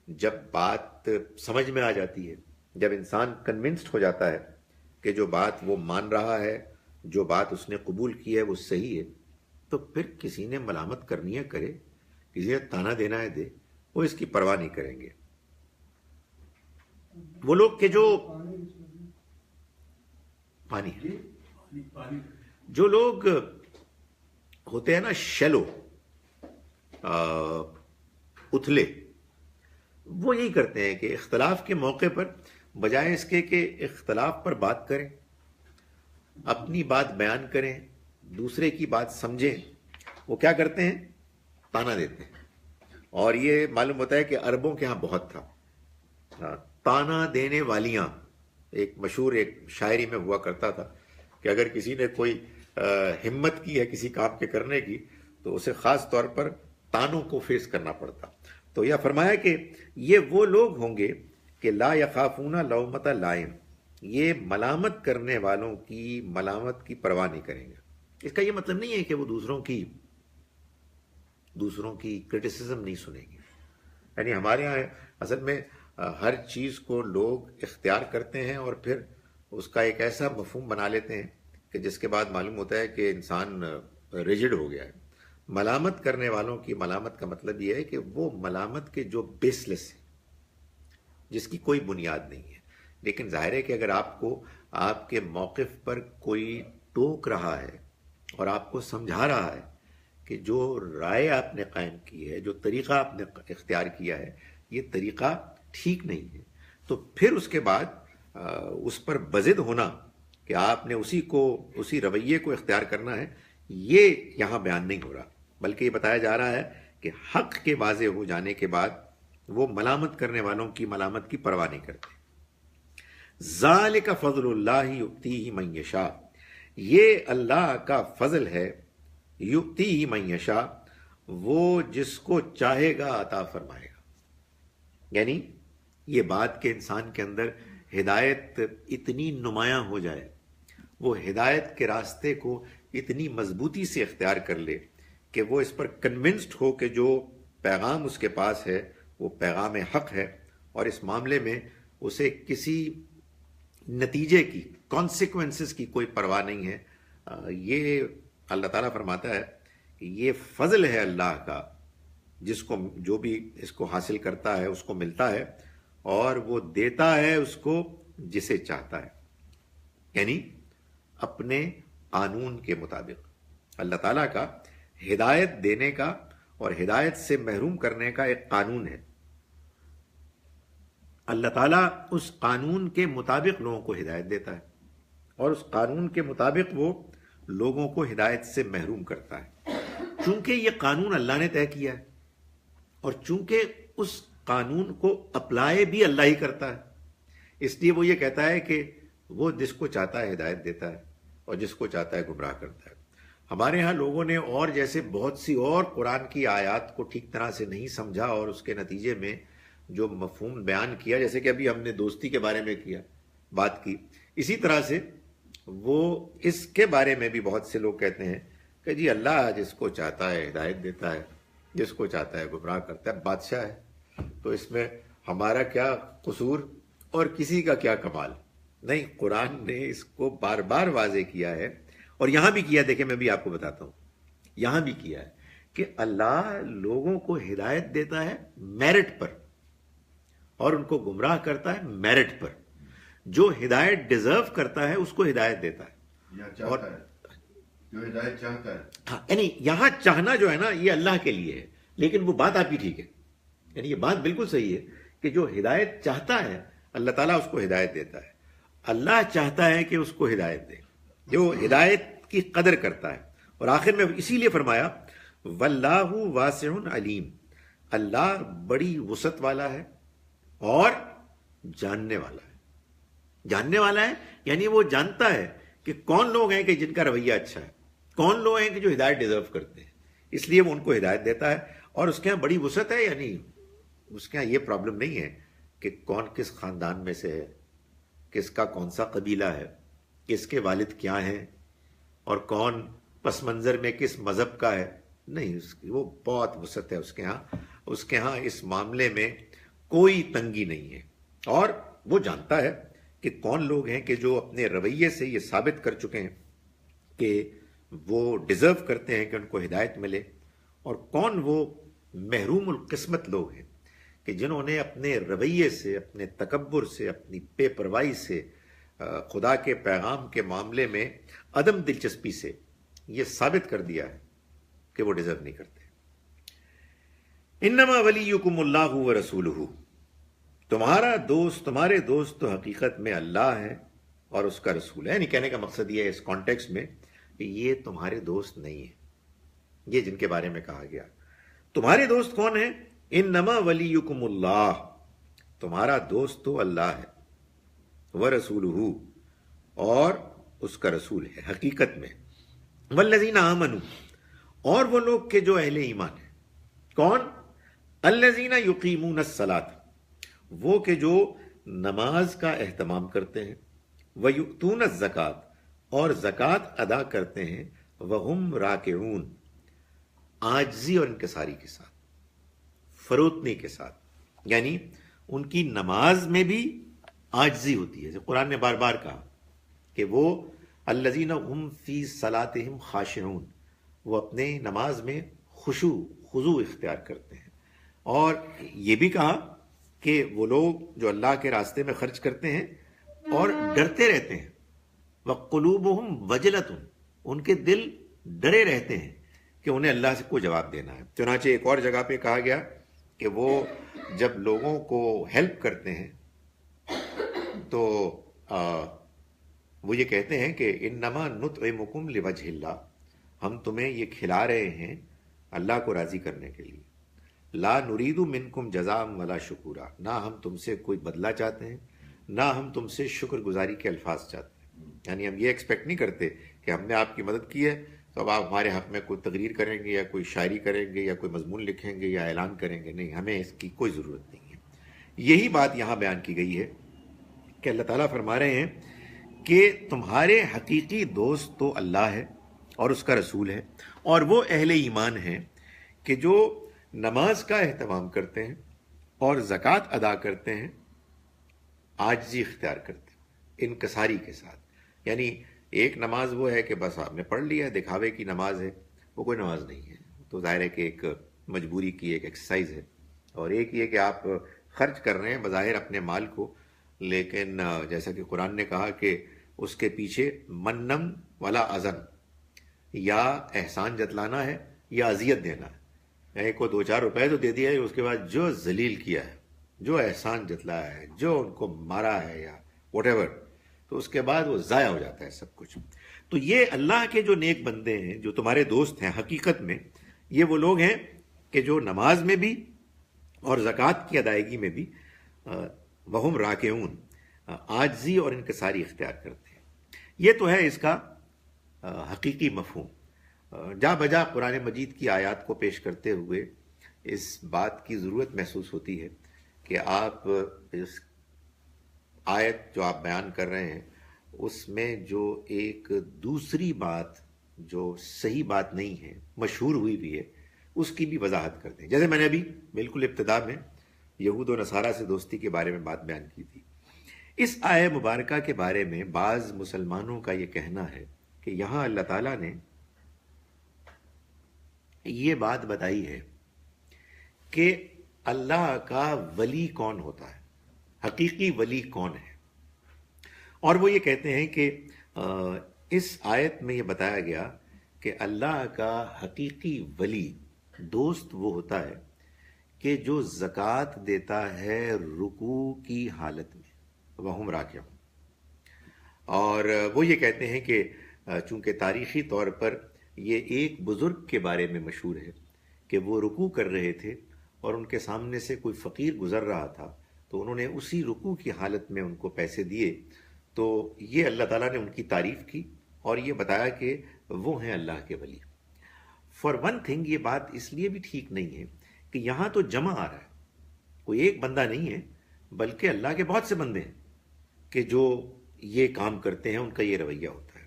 جب بات سمجھ میں آ جاتی ہے، جب انسان کنونسڈ ہو جاتا ہے کہ جو بات وہ مان رہا ہے، جو بات اس نے قبول کی ہے وہ صحیح ہے، تو پھر کسی نے ملامت کرنی ہے کرے، کسی نے تانا دینا ہے دے، وہ اس کی پرواہ نہیں کریں گے. وہ لوگ کہ جو پانی ہے، جو لوگ ہوتے ہیں نا شیلو، اتھلے، وہ یہی کرتے ہیں کہ اختلاف کے موقع پر بجائے اس کے کہ اختلاف پر بات کریں، اپنی بات بیان کریں، دوسرے کی بات سمجھیں، وہ کیا کرتے ہیں؟ تانا دیتے ہیں. اور یہ معلوم ہوتا ہے کہ عربوں کے ہاں بہت تھا تانا دینے والیاں. ایک مشہور ایک شاعری میں ہوا کرتا تھا کہ اگر کسی نے کوئی ہمت کی ہے کسی کام کے کرنے کی، تو اسے خاص طور پر تانوں کو فیس کرنا پڑتا. تو یہ فرمایا کہ یہ وہ لوگ ہوں گے کہ لا یخافون لومۃ لائم، یہ ملامت کرنے والوں کی ملامت کی پرواہ نہیں کریں گے. اس کا یہ مطلب نہیں ہے کہ وہ دوسروں کی کرٹیسزم نہیں سنیں گے. یعنی ہمارے یہاں اصل میں ہر چیز کو لوگ اختیار کرتے ہیں اور پھر اس کا ایک ایسا مفہوم بنا لیتے ہیں کہ جس کے بعد معلوم ہوتا ہے کہ انسان ریجڈ ہو گیا ہے. ملامت کرنے والوں کی ملامت کا مطلب یہ ہے کہ وہ ملامت کے جو بیس لیس ہے، جس کی کوئی بنیاد نہیں ہے. لیکن ظاہر ہے کہ اگر آپ کو آپ کے موقف پر کوئی ٹوک رہا ہے اور آپ کو سمجھا رہا ہے کہ جو رائے آپ نے قائم کی ہے، جو طریقہ آپ نے اختیار کیا ہے، یہ طریقہ ٹھیک نہیں ہے، تو پھر اس کے بعد اس پر بضد ہونا کہ آپ نے اسی رویے کو اختیار کرنا ہے، یہ یہاں بیان نہیں ہو رہا، بلکہ یہ بتایا جا رہا ہے کہ حق کے واضح ہو جانے کے بعد وہ ملامت کرنے والوں کی ملامت کی پرواہ نہیں کرتے. ذالک فضل اللہ یؤتیہ من یشاء، یہ اللہ کا فضل ہے، یؤتیہ من یشاء، وہ جس کو چاہے گا عطا فرمائے گا. یعنی یہ بات کہ انسان کے اندر ہدایت اتنی نمایاں ہو جائے، وہ ہدایت کے راستے کو اتنی مضبوطی سے اختیار کر لے کہ وہ اس پر کنونسڈ ہو کہ جو پیغام اس کے پاس ہے وہ پیغام حق ہے، اور اس معاملے میں اسے کسی نتیجے کی، کانسیکوینسز کی کوئی پرواہ نہیں ہے. یہ اللہ تعالیٰ فرماتا ہے کہ یہ فضل ہے اللہ کا، جس کو جو بھی اس کو حاصل کرتا ہے اس کو ملتا ہے، اور وہ دیتا ہے اس کو جسے چاہتا ہے. یعنی اپنے قانون کے مطابق اللہ تعالیٰ کا ہدایت دینے کا اور ہدایت سے محروم کرنے کا ایک قانون ہے. اللہ تعالیٰ اس قانون کے مطابق لوگوں کو ہدایت دیتا ہے، اور اس قانون کے مطابق وہ لوگوں کو ہدایت سے محروم کرتا ہے. چونکہ یہ قانون اللہ نے طے کیا ہے، اور چونکہ اس قانون کو اپلائی بھی اللہ ہی کرتا ہے، اس لیے وہ یہ کہتا ہے کہ وہ جس کو چاہتا ہے ہدایت دیتا ہے اور جس کو چاہتا ہے گمراہ کرتا ہے. ہمارے ہاں لوگوں نے اور جیسے بہت سی اور قرآن کی آیات کو ٹھیک طرح سے نہیں سمجھا، اور اس کے نتیجے میں جو مفہوم بیان کیا، جیسے کہ ابھی ہم نے دوستی کے بارے میں بات کی اسی طرح سے وہ اس کے بارے میں بھی بہت سے لوگ کہتے ہیں کہ جی اللہ جس کو چاہتا ہے ہدایت دیتا ہے، جس کو چاہتا ہے گمراہ کرتا ہے، بادشاہ ہے، تو اس میں ہمارا کیا قصور اور کسی کا کیا کمال؟ نہیں، قرآن نے اس کو بار بار واضح کیا ہے، اور یہاں بھی کیا. دیکھیں میں بھی آپ کو بتاتا ہوں، یہاں بھی کیا ہے کہ اللہ لوگوں کو ہدایت دیتا ہے میرٹ پر، اور ان کو گمراہ کرتا ہے میرٹ پر. جو ہدایت ڈیزرو کرتا ہے اس کو ہدایت دیتا ہے، یا اور چاہتا ہے، جو ہدایت چاہتا ہے. ہاں یعنی یہاں چاہنا جو ہے نا یہ اللہ کے لیے ہے، لیکن وہ بات آپ کی ٹھیک ہے، یعنی یہ بات بالکل صحیح ہے کہ جو ہدایت چاہتا ہے اللہ تعالیٰ اس کو ہدایت دیتا ہے. اللہ چاہتا ہے کہ اس کو ہدایت دے، جو ہدایت کی قدر کرتا ہے. اور آخر میں اسی لیے فرمایا واللہ واسع علیم، اللہ بڑی وسعت والا ہے اور جاننے والا ہے. جاننے والا ہے یعنی وہ جانتا ہے کہ کون لوگ ہیں کہ جن کا رویہ اچھا ہے، کون لوگ ہیں کہ جو ہدایت ڈیزرو کرتے ہیں، اس لیے وہ ان کو ہدایت دیتا ہے. اور اس کے ہاں بڑی وسعت ہے، یعنی اس کے ہاں یہ پرابلم نہیں ہے کہ کون کس خاندان میں سے ہے، کس کا کون سا قبیلہ ہے، کس کے والد کیا ہیں، اور کون پس منظر میں کس مذہب کا ہے. نہیں، وہ بہت وسعت ہے اس کے ہاں اس معاملے میں کوئی تنگی نہیں ہے. اور وہ جانتا ہے کہ کون لوگ ہیں کہ جو اپنے رویے سے یہ ثابت کر چکے ہیں کہ وہ ڈیزرو کرتے ہیں کہ ان کو ہدایت ملے، اور کون وہ محروم القسمت لوگ ہیں کہ جنہوں نے اپنے رویے سے، اپنے تکبر سے، اپنی بے پرواہی سے، خدا کے پیغام کے معاملے میں عدم دلچسپی سے یہ ثابت کر دیا ہے کہ وہ ڈیزرو نہیں کرتے. انما ولیکم اللہ ورسولہ، تمہارے دوست تو حقیقت میں اللہ ہے اور اس کا رسول ہے. یعنی کہنے کا مقصد یہ ہے اس کانٹیکسٹ میں کہ یہ تمہارے دوست نہیں ہیں، یہ جن کے بارے میں کہا گیا. تمہارے دوست کون ہیں؟ انما ولیکم اللہ، تمہارا دوست تو اللہ ہے، ورسولہ، اور اس کا رسول ہے حقیقت میں. والذین آمنوا، اور وہ لوگ کہ جو اہل ایمان ہیں. کون؟ الذین یقیمون الصلاۃ، وہ کہ جو نماز کا اہتمام کرتے ہیں، ویؤتون الزکوٰۃ، اور زکوٰۃ ادا کرتے ہیں، وہم راکعون، عاجزی اور انکساری کے ساتھ، فروتنی کے ساتھ. یعنی ان کی نماز میں بھی عاجزی ہوتی ہے. جیسے قرآن نے بار بار کہا کہ وہ الذین هم فی صلاتہم خاشعون، وہ اپنے نماز میں خضوع اختیار کرتے ہیں. اور یہ بھی کہا کہ وہ لوگ جو اللہ کے راستے میں خرچ کرتے ہیں اور ڈرتے رہتے ہیں. وقلوبہم وجلۃ، ان کے دل ڈرے رہتے ہیں کہ انہیں اللہ سے کو جواب دینا ہے. چنانچہ ایک اور جگہ پہ کہا گیا کہ وہ جب لوگوں کو ہیلپ کرتے ہیں تو وہ یہ کہتے ہیں کہ انما نطعمکم لوجہ اللہ، ہم تمہیں یہ کھلا رہے ہیں اللہ کو راضی کرنے کے لیے. لا نرید منکم جزاء ولا شکورا، نہ ہم تم سے کوئی بدلہ چاہتے ہیں، نہ ہم تم سے شکر گزاری کے الفاظ چاہتے ہیں. یعنی ہم یہ ایکسپیکٹ نہیں کرتے کہ ہم نے آپ کی مدد کی ہے تو اب آپ ہمارے حق میں کوئی تقریر کریں گے یا کوئی شاعری کریں گے یا کوئی مضمون لکھیں گے یا اعلان کریں گے. نہیں، ہمیں اس کی کوئی ضرورت نہیں ہے. یہی بات یہاں بیان کی گئی ہے کہ اللہ تعالیٰ فرما رہے ہیں کہ تمہارے حقیقی دوست تو اللہ ہے اور اس کا رسول ہے، اور وہ اہل ایمان ہیں کہ جو نماز کا اہتمام کرتے ہیں اور زکوٰۃ ادا کرتے ہیں، عاجزی اختیار کرتے ہیں انکساری کے ساتھ. یعنی ایک نماز وہ ہے کہ بس آپ نے پڑھ لیا، دکھاوے کی نماز ہے، وہ کوئی نماز نہیں ہے. تو ظاہر ہے کہ ایک مجبوری کی ایک ایکسرسائز ہے. اور ایک یہ کہ آپ خرچ کر رہے ہیں بظاہر اپنے مال کو، لیکن جیسا کہ قرآن نے کہا کہ اس کے پیچھے منم ولا اذن، یا احسان جتلانا ہے یا اذیت دینا ہے. ایک کو 2-4 روپے تو دے دیا ہے، اس کے بعد جو ذلیل کیا ہے، جو احسان جتلایا ہے، جو ان کو مارا ہے یا واٹ ایور، تو اس کے بعد وہ ضائع ہو جاتا ہے سب کچھ. تو یہ اللہ کے جو نیک بندے ہیں جو تمہارے دوست ہیں حقیقت میں، یہ وہ لوگ ہیں کہ جو نماز میں بھی اور زکوٰۃ کی ادائیگی میں بھی وہم راکعون، عاجزی اور انکساری اختیار کرتے ہیں. یہ تو ہے اس کا حقیقی مفہوم. جا بجا قرآن مجید کی آیات کو پیش کرتے ہوئے اس بات کی ضرورت محسوس ہوتی ہے کہ آپ اس آیت جو آپ بیان کر رہے ہیں اس میں جو ایک دوسری بات جو صحیح بات نہیں ہے، مشہور ہوئی بھی ہے، اس کی بھی وضاحت کرتے ہیں. جیسے میں نے ابھی بالکل ابتدا میں یہود و نصارہ سے دوستی کے بارے میں بات بیان کی تھی. اس آیہ مبارکہ کے بارے میں بعض مسلمانوں کا یہ کہنا ہے کہ یہاں اللہ تعالیٰ نے یہ بات بتائی ہے کہ اللہ کا ولی کون ہوتا ہے، حقیقی ولی کون ہے. اور وہ یہ کہتے ہیں کہ اس آیت میں یہ بتایا گیا کہ اللہ کا حقیقی ولی دوست وہ ہوتا ہے کہ جو زکوٰۃ دیتا ہے رکوع کی حالت میں، وہم راکعون. اور وہ یہ کہتے ہیں کہ چونکہ تاریخی طور پر یہ ایک بزرگ کے بارے میں مشہور ہے کہ وہ رکوع کر رہے تھے اور ان کے سامنے سے کوئی فقیر گزر رہا تھا تو انہوں نے اسی رکوع کی حالت میں ان کو پیسے دیے. تو یہ اللہ تعالیٰ نے ان کی تعریف کی اور یہ بتایا کہ وہ ہیں اللہ کے ولی. فار ون تھنگ یہ بات اس لیے بھی ٹھیک نہیں ہے کہ یہاں تو جمع آ رہا ہے، کوئی ایک بندہ نہیں ہے بلکہ اللہ کے بہت سے بندے ہیں کہ جو یہ کام کرتے ہیں، ان کا یہ رویہ ہوتا ہے.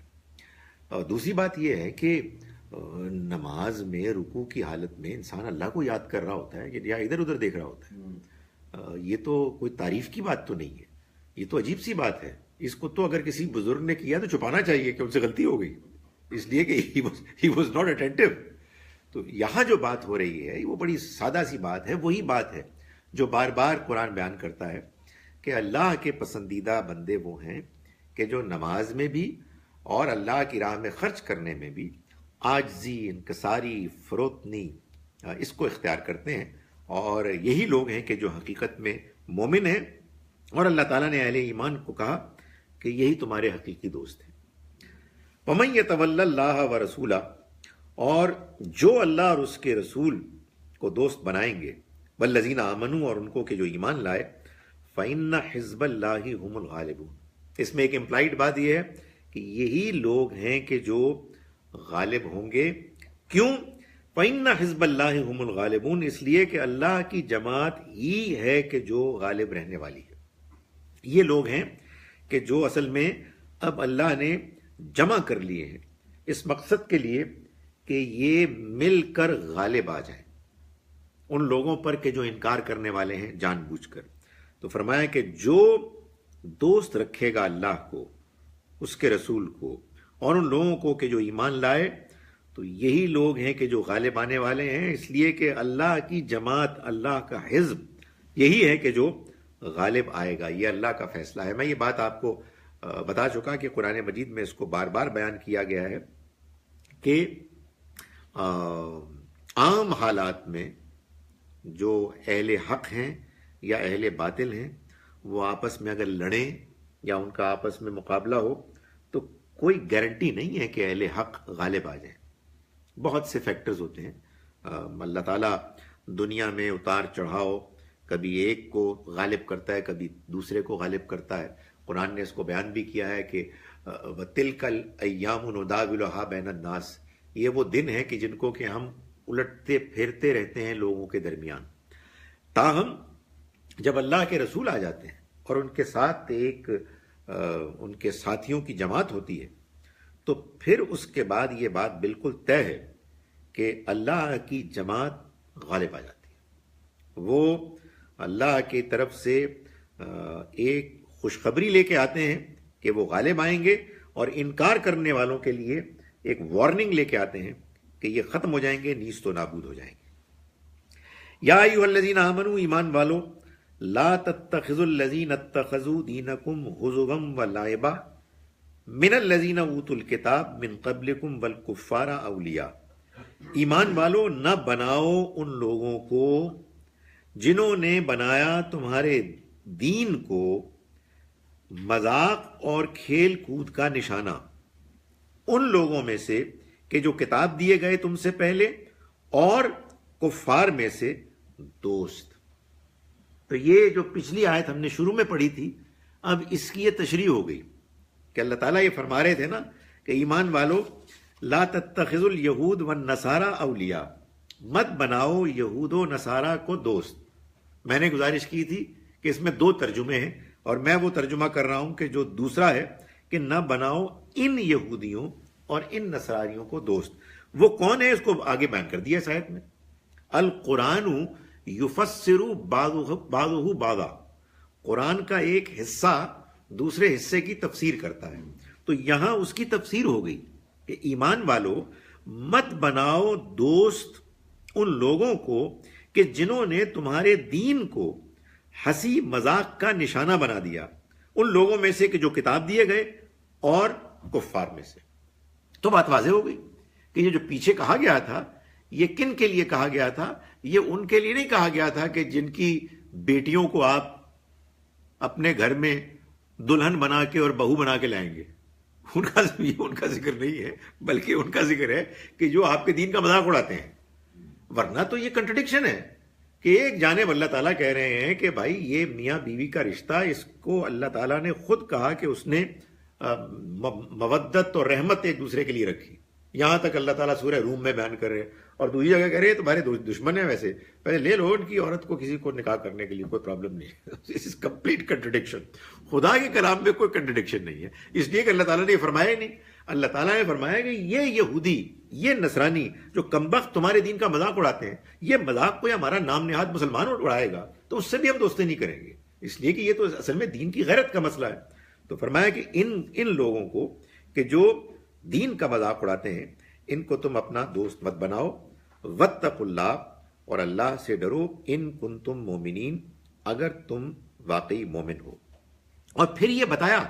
اور دوسری بات یہ ہے کہ نماز میں رکوع کی حالت میں انسان اللہ کو یاد کر رہا ہوتا ہے یا ادھر ادھر دیکھ رہا ہوتا ہے. یہ تو کوئی تعریف کی بات تو نہیں ہے، یہ تو عجیب سی بات ہے. اس کو تو اگر کسی بزرگ نے کیا تو چھپانا چاہیے کہ ان سے غلطی ہو گئی، اس لیے کہ he was not attentive. تو یہاں جو بات ہو رہی ہے وہ بڑی سادہ سی بات ہے، وہی بات ہے جو بار بار قرآن بیان کرتا ہے کہ اللہ کے پسندیدہ بندے وہ ہیں کہ جو نماز میں بھی اور اللہ کی راہ میں خرچ کرنے میں بھی عاجزی، انکساری، فروتنی اس کو اختیار کرتے ہیں. اور یہی لوگ ہیں کہ جو حقیقت میں مومن ہیں. اور اللہ تعالیٰ نے اہل ایمان کو کہا کہ یہی تمہارے حقیقی دوست ہیں. وَمَن يَتَوَلَّ اللَّهَ وَرَسُولَهُ، اور جو اللہ اور اس کے رسول کو دوست بنائیں گے، وَالَّذِينَ آمَنُوا، اور ان کو کہ جو ایمان لائے، فَإِنَّ حِزْبَ اللَّهِ هُمُ الْغَالِبُونَ. اس میں ایک امپلائڈ بات یہ ہے کہ یہی لوگ ہیں کہ جو غالب ہوں گے. کیوں؟ فَإِنَّ حِزْبَ اللَّهِ هُمُ الْغَالِبُونَ، اس لیے کہ اللہ کی جماعت ہی ہے کہ جو غالب رہنے والی ہے. یہ لوگ ہیں کہ جو اصل میں اب اللہ نے جمع کر لیے ہیں اس مقصد کے لیے کہ یہ مل کر غالب آ جائیں ان لوگوں پر کہ جو انکار کرنے والے ہیں جان بوجھ کر. تو فرمایا کہ جو دوست رکھے گا اللہ کو، اس کے رسول کو، اور ان لوگوں کو کہ جو ایمان لائے، تو یہی لوگ ہیں کہ جو غالب آنے والے ہیں. اس لیے کہ اللہ کی جماعت، اللہ کا حزب یہی ہے کہ جو غالب آئے گا. یہ اللہ کا فیصلہ ہے. میں یہ بات آپ کو بتا چکا کہ قرآن مجید میں اس کو بار بار بیان کیا گیا ہے کہ عام حالات میں جو اہل حق ہیں یا اہل باطل ہیں وہ آپس میں اگر لڑیں یا ان کا آپس میں مقابلہ ہو تو کوئی گارنٹی نہیں ہے کہ اہل حق غالب آ جائیں. بہت سے فیکٹرز ہوتے ہیں. اللہ تعالیٰ دنیا میں اتار چڑھاؤ کبھی ایک کو غالب کرتا ہے، کبھی دوسرے کو غالب کرتا ہے. قرآن نے اس کو بیان بھی کیا ہے کہ وَتِلْكَ الْأَيَّامُ نُدَاوِلُهَا بَيْنَ النَّاسِ، یہ وہ دن ہیں کہ جن کو کہ ہم الٹتے پھیرتے رہتے ہیں لوگوں کے درمیان. تاہم جب اللہ کے رسول آ جاتے ہیں اور ان کے ساتھ ایک ان کے ساتھیوں کی جماعت ہوتی ہے تو پھر اس کے بعد یہ بات بالکل طے ہے کہ اللہ کی جماعت غالب آ جاتی ہے. وہ اللہ کی طرف سے ایک خوشخبری لے کے آتے ہیں کہ وہ غالب آئیں گے، اور انکار کرنے والوں کے لیے ایک وارننگ لے کے آتے ہیں کہ یہ ختم ہو جائیں گے، نیست و نابود ہو جائیں گے. یا ایھا الذین آمنوا، ایمان والو، لا تتخذوا الذین اتخذوا دینکم ہزوا ولعبا من الذین اوتوا الکتاب من قبلکم والکفار اولیاء. ایمان والو، نہ بناؤ ان لوگوں کو جنہوں نے بنایا تمہارے دین کو مذاق اور کھیل کود کا نشانہ، ان لوگوں میں سے کہ جو کتاب دیے گئے تم سے پہلے، اور کفار میں سے دوست. تو یہ جو پچھلی آیت ہم نے شروع میں پڑھی تھی، اب اس کی یہ تشریح ہو گئی کہ اللہ تعالیٰ یہ فرما رہے تھے نا کہ ایمان والو، لا تتخذوا الیہود والنصارى اولیاء، مت بناؤ یہود و نصارہ کو دوست. میں نے گزارش کی تھی کہ اس میں دو ترجمے ہیں، اور میں وہ ترجمہ کر رہا ہوں کہ جو دوسرا ہے کہ نہ بناؤ ان یہودیوں اور ان نصرانیوں کو دوست. وہ کون ہے اس کو آگے بیان کر دیا اس آیت میں. القرآن یفسر بعضہ بعضا، قرآن کا ایک حصہ دوسرے حصے کی تفسیر کرتا ہے. تو یہاں اس کی تفسیر ہو گئی کہ ایمان والو مت بناؤ دوست ان لوگوں کو کہ جنہوں نے تمہارے دین کو ہنسی مذاق کا نشانہ بنا دیا، ان لوگوں میں سے کہ جو کتاب دیے گئے اور کفار میں سے. تو بات واضح ہو گئی کہ یہ جو پیچھے کہا گیا تھا یہ کن کے لیے کہا گیا تھا. یہ ان کے لیے نہیں کہا گیا تھا کہ جن کی بیٹیوں کو آپ اپنے گھر میں دلہن بنا کے اور بہو بنا کے لائیں گے. ان کا ذکر نہیں ہے، بلکہ ان کا ذکر ہے کہ جو آپ کے دین کا مذاق اڑاتے ہیں. ورنہ تو یہ کنٹرڈکشن ہے کہ ایک جانب اللہ تعالیٰ کہہ رہے ہیں کہ بھائی یہ میاں بیوی کا رشتہ، اس کو اللہ تعالیٰ نے خود کہا کہ اس نے مودت اور رحمت ایک دوسرے کے لیے رکھی. یہاں تک اللہ تعالیٰ سورہ روم میں بیان کر رہے ہیں. اور دوسری جگہ کہہ رہے ہیں تمہارے دشمن ہیں، ویسے پہلے لے لو ان کی عورت کو، کسی کو نکاح کرنے کے لیے کوئی پرابلم نہیں ہے. دس از کمپلیٹ کنٹرڈکشن. خدا کے کلام میں کوئی کنٹرڈکشن نہیں ہے، اس لیے کہ اللہ تعالیٰ نے یہ فرمایا ہی نہیں. اللہ تعالیٰ نے فرمایا کہ یہ یہودی، یہ نصرانی جو کمبخت تمہارے دین کا مذاق اڑاتے ہیں، یہ مذاق کو یا ہمارا نام نہاد مسلمان اڑائے گا تو اس سے بھی ہم دوستی نہیں کریں گے، اس لیے کہ یہ تو اصل میں دین کی غیرت کا مسئلہ ہے. تو فرمایا کہ ان لوگوں کو کہ جو دین کا مذاق اڑاتے ہیں ان کو تم اپنا دوست مت بناؤ. واتقوا اللہ، اور اللہ سے ڈرو، ان کنتم مومنین، اگر تم واقعی مومن ہو. اور پھر یہ بتایا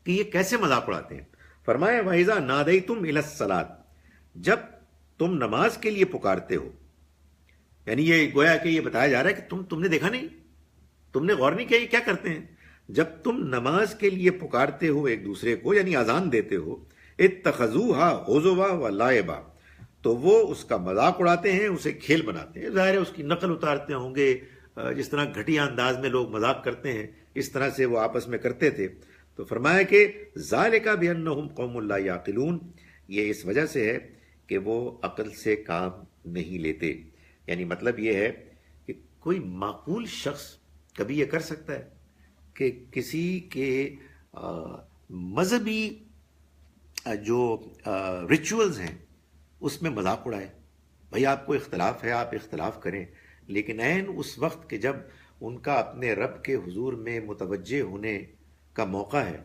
کہ یہ کیسے مذاق اڑاتے ہیں. فرمایا وَإِذَا نَادَيْتُمْ إِلَى الصَّلَاةِ، جب تم نماز کے لیے پکارتے ہو. یعنی یہ گویا کہ یہ بتایا جا رہا ہے کہ تم نے دیکھا نہیں، تم نے غور نہیں کیا یہ کیا کرتے ہیں. جب تم نماز کے لیے پکارتے ہو ایک دوسرے کو، یعنی اذان دیتے ہو، اتخذوها ہزوا ولعبا، تو وہ اس کا مذاق اڑاتے ہیں، اسے کھیل بناتے ہیں. ظاہر ہے اس کی نقل اتارتے ہوں گے، جس طرح گھٹیا انداز میں لوگ مذاق کرتے ہیں اس طرح سے وہ آپس میں کرتے تھے. تو فرمایا کہ ذالک بانہم قوم لا یعقلون، یہ اس وجہ سے ہے کہ وہ عقل سے کام نہیں لیتے. یعنی مطلب یہ ہے کہ کوئی معقول شخص کبھی یہ کر سکتا ہے کہ کسی کے مذہبی جو ریچولز ہیں اس میں مذاق اڑائے. بھئی آپ کو اختلاف ہے، آپ اختلاف کریں، لیکن عین اس وقت کہ جب ان کا اپنے رب کے حضور میں متوجہ ہونے کا موقع ہے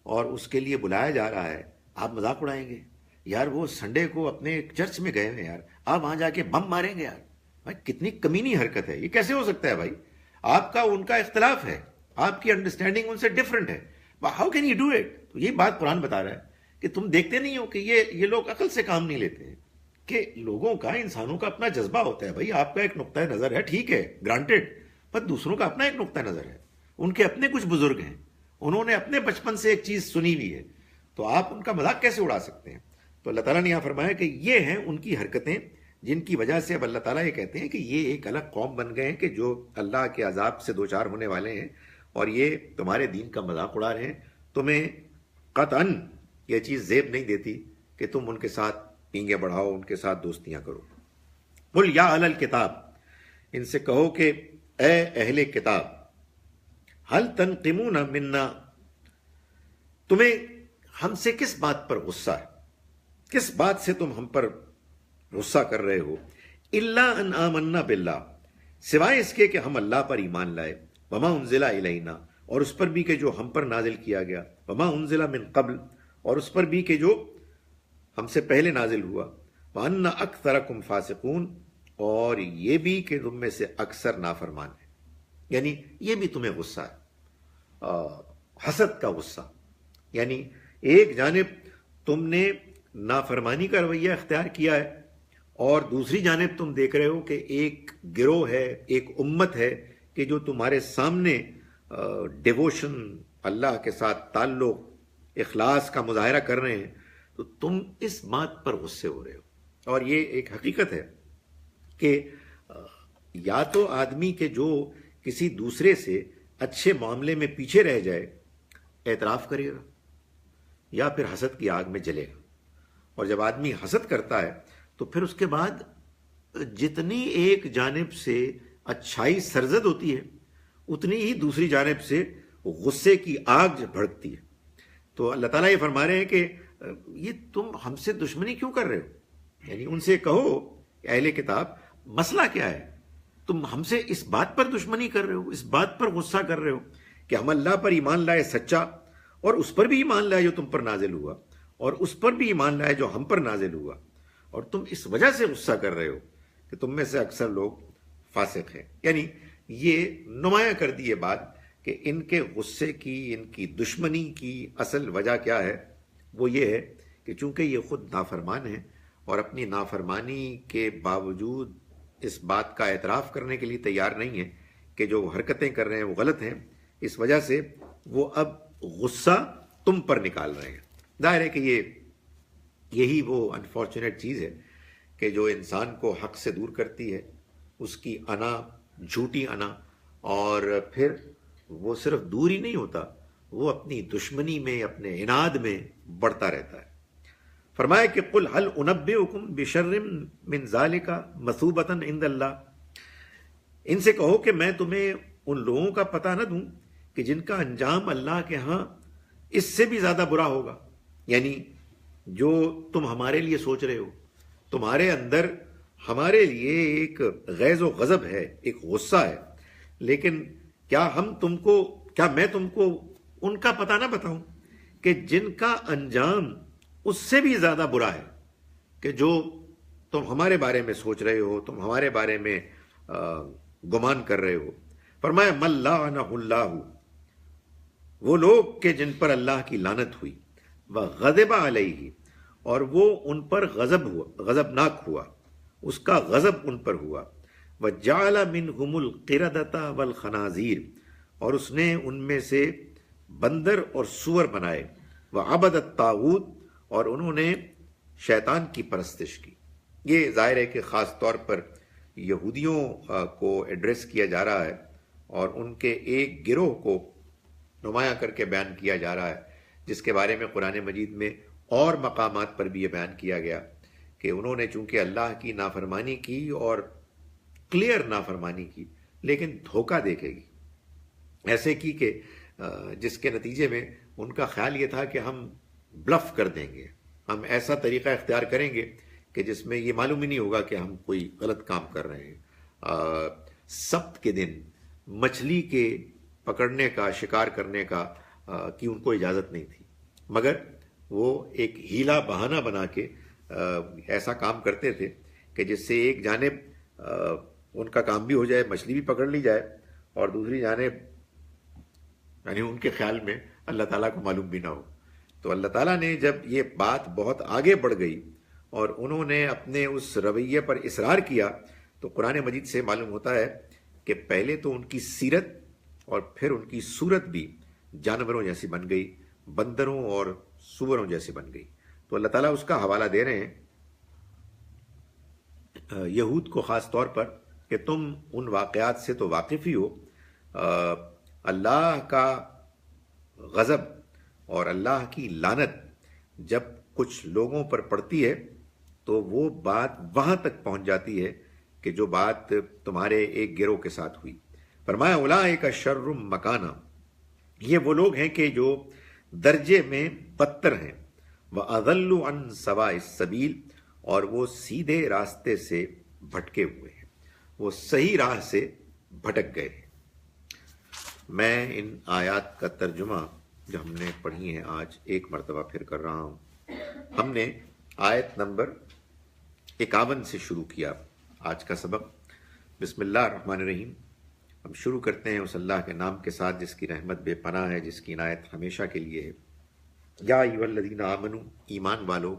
اور اس کے لیے بلایا جا رہا ہے، آپ مذاق اڑائیں گے. یار وہ سنڈے کو اپنے چرچ میں گئے ہیں، یار آپ وہاں جا کے بم ماریں گے. یار بھائی کتنی کمینی حرکت ہے، یہ کیسے ہو سکتا ہے؟ بھائی آپ کا ان کا اختلاف ہے، آپ کی انڈرسٹینڈنگ ان سے ڈفرنٹ ہے، how can you do it? تو یہ بات قرآن بتا رہا ہے کہ تم دیکھتے نہیں ہو کہ یہ لوگ عقل سے کام نہیں لیتے ہیں، کہ لوگوں کا، انسانوں کا اپنا جذبہ ہوتا ہے. بھائی آپ کا ایک نقطۂ نظر ہے، ٹھیک ہے، گرانٹڈ، پر دوسروں کا اپنا ایک نقطۂ نظر ہے. ان کے اپنے کچھ بزرگ ہیں، انہوں نے اپنے بچپن سے ایک چیز سنی ہوئی ہے، تو آپ ان کا مذاق کیسے اڑا سکتے ہیں؟ تو اللہ تعالیٰ نے یہاں فرمایا کہ یہ ہیں ان کی حرکتیں جن کی وجہ سے اب اللہ تعالیٰ یہ کہتے ہیں کہ یہ ایک الگ قوم بن گئے ہیں کہ جو اللہ کے عذاب سے دوچار ہونے والے ہیں، اور یہ تمہارے دین کا مذاق اڑا رہے ہیں. تمہیں قطعاً یہ چیز زیب نہیں دیتی کہ تم ان کے ساتھ پینگے بڑھاؤ، ان کے ساتھ دوستیاں کرو. قل یا اہل الکتاب، ان سے کہو کہ اے اہل کتاب، هل تنقمون منا، تمہیں ہم سے کس بات پر غصہ ہے، کس بات سے تم ہم پر غصہ کر رہے ہو. الا ان آمنا باللہ، سوائے اس کے کہ ہم اللہ پر ایمان لائے. وما انزل الینا، اور اس پر بھی کہ جو ہم پر نازل کیا گیا. وما انزل من قبل، اور اس پر بھی کہ جو ہم سے پہلے نازل ہوا. وان اکثرکم فاسقون، اور یہ بھی کہ تم میں سے اکثر نافرمان ہیں. یعنی یہ بھی تمہیں غصہ ہے، حسد کا غصہ. یعنی ایک جانب تم نے نافرمانی کا رویہ اختیار کیا ہے، اور دوسری جانب تم دیکھ رہے ہو کہ ایک گروہ ہے، ایک امت ہے کہ جو تمہارے سامنے ڈیووشن، اللہ کے ساتھ تعلق، اخلاص کا مظاہرہ کر رہے ہیں، تو تم اس بات پر غصے ہو رہے ہو. اور یہ ایک حقیقت ہے کہ یا تو آدمی کے جو کسی دوسرے سے اچھے معاملے میں پیچھے رہ جائے، اعتراف کرے گا، یا پھر حسد کی آگ میں جلے گا. اور جب آدمی حسد کرتا ہے تو پھر اس کے بعد جتنی ایک جانب سے اچھائی سرزد ہوتی ہے اتنی ہی دوسری جانب سے غصے کی آگ بھڑکتی ہے. تو اللہ تعالیٰ یہ فرما رہے ہیں کہ یہ تم ہم سے دشمنی کیوں کر رہے ہو؟ یعنی ان سے کہو کہ اہل کتاب مسئلہ کیا ہے؟ تم ہم سے اس بات پر دشمنی کر رہے ہو، اس بات پر غصہ کر رہے ہو کہ ہم اللہ پر ایمان لائے سچا، اور اس پر بھی ایمان لائے جو تم پر نازل ہوا، اور اس پر بھی ایمان لائے جو ہم پر نازل ہوا، اور تم اس وجہ سے غصہ کر رہے ہو کہ تم میں سے اکثر لوگ فاسق ہیں۔ یعنی یہ نمایاں کر دی یہ بات کہ ان کے غصے کی، ان کی دشمنی کی اصل وجہ کیا ہے؟ وہ یہ ہے کہ چونکہ یہ خود نافرمان ہیں اور اپنی نافرمانی کے باوجود اس بات کا اعتراف کرنے کے لیے تیار نہیں ہیں کہ جو حرکتیں کر رہے ہیں وہ غلط ہیں، اس وجہ سے وہ اب غصہ تم پر نکال رہے ہیں۔ ظاہر ہے کہ یہی وہ انفارچونیٹ چیز ہے کہ جو انسان کو حق سے دور کرتی ہے، اس کی انا، جھوٹی انا، اور پھر وہ صرف دور ہی نہیں ہوتا، وہ اپنی دشمنی میں، اپنے عناد میں بڑھتا رہتا ہے۔ فرمایا کہ قل هل انبئکم بشر من ذالک مثوبۃ عند اللہ، ان سے کہو کہ میں تمہیں ان لوگوں کا پتہ نہ دوں کہ جن کا انجام اللہ کے ہاں اس سے بھی زیادہ برا ہوگا۔ یعنی جو تم ہمارے لیے سوچ رہے ہو، تمہارے اندر ہمارے لیے ایک غیظ و غضب ہے، ایک غصہ ہے، لیکن کیا میں تم کو ان کا پتہ نہ بتاؤں کہ جن کا انجام اس سے بھی زیادہ برا ہے، کہ جو تم ہمارے بارے میں سوچ رہے ہو، تم ہمارے بارے میں گمان کر رہے ہو۔ فرمایا من لعنہ اللہ، وہ لوگ کہ جن پر اللہ کی لعنت ہوئی، وغضب علیہ، اور وہ ان پر غضبناک ہوا، اس کا غضب ان پر ہوا، وجعل منہم القردۃ والخنازیر، اور اس نے ان میں سے بندر اور سور بنائے، وعبد الطاغوت، اور انہوں نے شیطان کی پرستش کی۔ یہ ظاہر ہے کہ خاص طور پر یہودیوں کو ایڈریس کیا جا رہا ہے، اور ان کے ایک گروہ کو نمایاں کر کے بیان کیا جا رہا ہے، جس کے بارے میں قرآن مجید میں اور مقامات پر بھی یہ بیان کیا گیا کہ انہوں نے چونکہ اللہ کی نافرمانی کی، اور کلیئر نافرمانی کی، لیکن دھوکہ دے کے کی، ایسے کی کہ جس کے نتیجے میں ان کا خیال یہ تھا کہ ہم بلف کر دیں گے، ہم ایسا طریقہ اختیار کریں گے کہ جس میں یہ معلوم ہی نہیں ہوگا کہ ہم کوئی غلط کام کر رہے ہیں۔ سبت کے دن مچھلی کے پکڑنے کا، شکار کرنے کا کی ان کو اجازت نہیں تھی، مگر وہ ایک ہیلا بہانہ بنا کے ایسا کام کرتے تھے کہ جس سے ایک جانب ان کا کام بھی ہو جائے، مچھلی بھی پکڑ لی جائے، اور دوسری جانب یعنی ان کے خیال میں اللہ تعالیٰ کو معلوم بھی نہ ہو۔ تو اللہ تعالیٰ نے جب یہ بات بہت آگے بڑھ گئی اور انہوں نے اپنے اس رویے پر اصرار کیا، تو قرآن مجید سے معلوم ہوتا ہے کہ پہلے تو ان کی سیرت اور پھر ان کی صورت بھی جانوروں جیسی بن گئی، بندروں اور سوروں جیسی بن گئی۔ تو اللہ تعالیٰ اس کا حوالہ دے رہے ہیں یہود کو خاص طور پر کہ تم ان واقعات سے تو واقف ہی ہو، اللہ کا غضب اور اللہ کی لعنت جب کچھ لوگوں پر پڑتی ہے تو وہ بات وہاں تک پہنچ جاتی ہے کہ جو بات تمہارے ایک گروہ کے ساتھ ہوئی۔ فرمایا اولئک شر مکانہ، یہ وہ لوگ ہیں کہ جو درجے میں بدتر ہیں، وَأَضَلُّ عَنْ سَوَاءِ السَّبِيلِ، اور وہ سیدھے راستے سے بھٹکے ہوئے ہیں، وہ صحیح راہ سے بھٹک گئے ہیں۔ میں ان آیات کا ترجمہ جو ہم نے پڑھی ہیں آج ایک مرتبہ پھر کر رہا ہوں۔ ہم نے آیت نمبر 51 سے شروع کیا آج کا سبق۔ بسم اللہ الرحمن الرحیم۔ ہم شروع کرتے ہیں اس اللہ کے نام کے ساتھ جس کی رحمت بے پناہ ہے، جس کی عنایت ہمیشہ کے لیے ہے۔ یا ایھا الذین آمنوا، ایمان والو،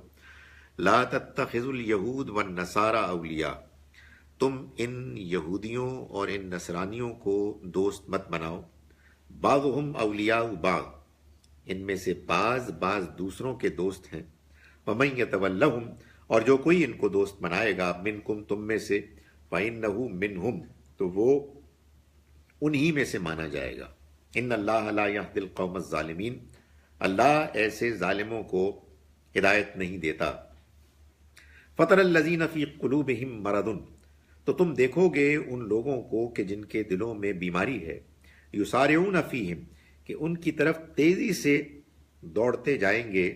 لا تتخذوا الیہود والنصارى اولیاء، تم ان یہودیوں اور ان نصرانیوں کو دوست مت بناؤ، بعضهم اولیاء بعض، ان میں سے بعض دوسروں کے دوست ہیں، ومن یتولہم، اور جو کوئی ان کو دوست بنائے گا، منکم، تم میں سے، فإنہ منہم، تو وہ انہی میں سے مانا جائے گا۔ ان اللہ لا یہدی القوم الظالمین، اللہ ایسے ظالموں کو ہدایت نہیں دیتا۔ فطر الذین فی قلوبہم مرض، تو تم دیکھو گے ان لوگوں کو کہ جن کے دلوں میں بیماری ہے، یسارعون فیہم، کہ ان کی طرف تیزی سے دوڑتے جائیں گے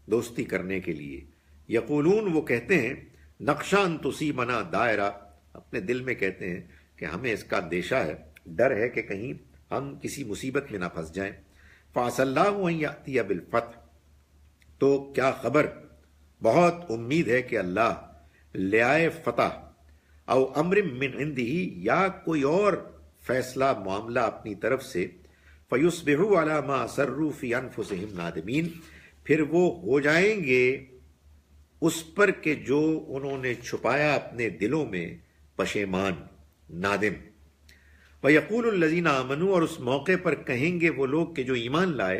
دوستی کرنے کے لیے. یقولون وہ کہتے ہیں نقشان تصیبنا دائرہ، اپنے دل میں کہتے ہیں کہ ہمیں اس کا اندیشہ ہے، ڈر ہے کہ کہیں ہم کسی مصیبت میں نہ پھنس جائیں. فعسى الله ان يأتي بالفتح، تو کیا خبر، بہت امید ہے کہ اللہ لے آئے فتح، او امر من عنده، یا کوئی اور فیصلہ معاملہ اپنی طرف سے، فیصبحوا علی ما اسروا فی انفسهم نادمین، پھر وہ ہو جائیں گے اس پر کہ جو انہوں نے چھپایا اپنے دلوں میں پشیمان، نادم. وَيَقُولُ الَّذِينَ آمَنُوا، اور اس موقع پر کہیں گے وہ لوگ کہ جو ایمان لائے،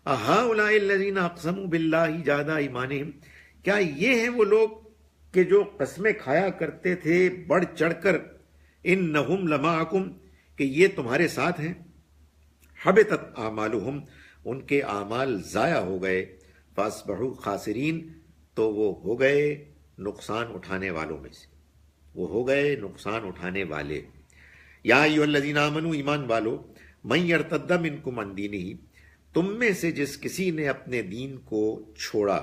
أَهَٰؤُلَاءِ الَّذِينَ أَقْسَمُوا بِاللَّهِ جَهْدَ أَيْمَانِهِمْ، کیا یہ ہیں وہ لوگ کہ جو قسمیں کھایا کرتے تھے بڑھ چڑھ کر، إِنَّهُمْ لَمَعَكُمْ، کہ یہ تمہارے ساتھ ہیں. حبطت اعمالهم، ان کے اعمال ضائع ہو گئے. فاصبحوا خاسرین، تو وہ ہو گئے نقصان اٹھانے والوں میں سے، وہ ہو گئے نقصان اٹھانے والے. یا ایھا الذین آمنوا، ایمان والو، من یرتد منکم عن دینہ، تم میں سے جس کسی نے اپنے دین کو چھوڑا،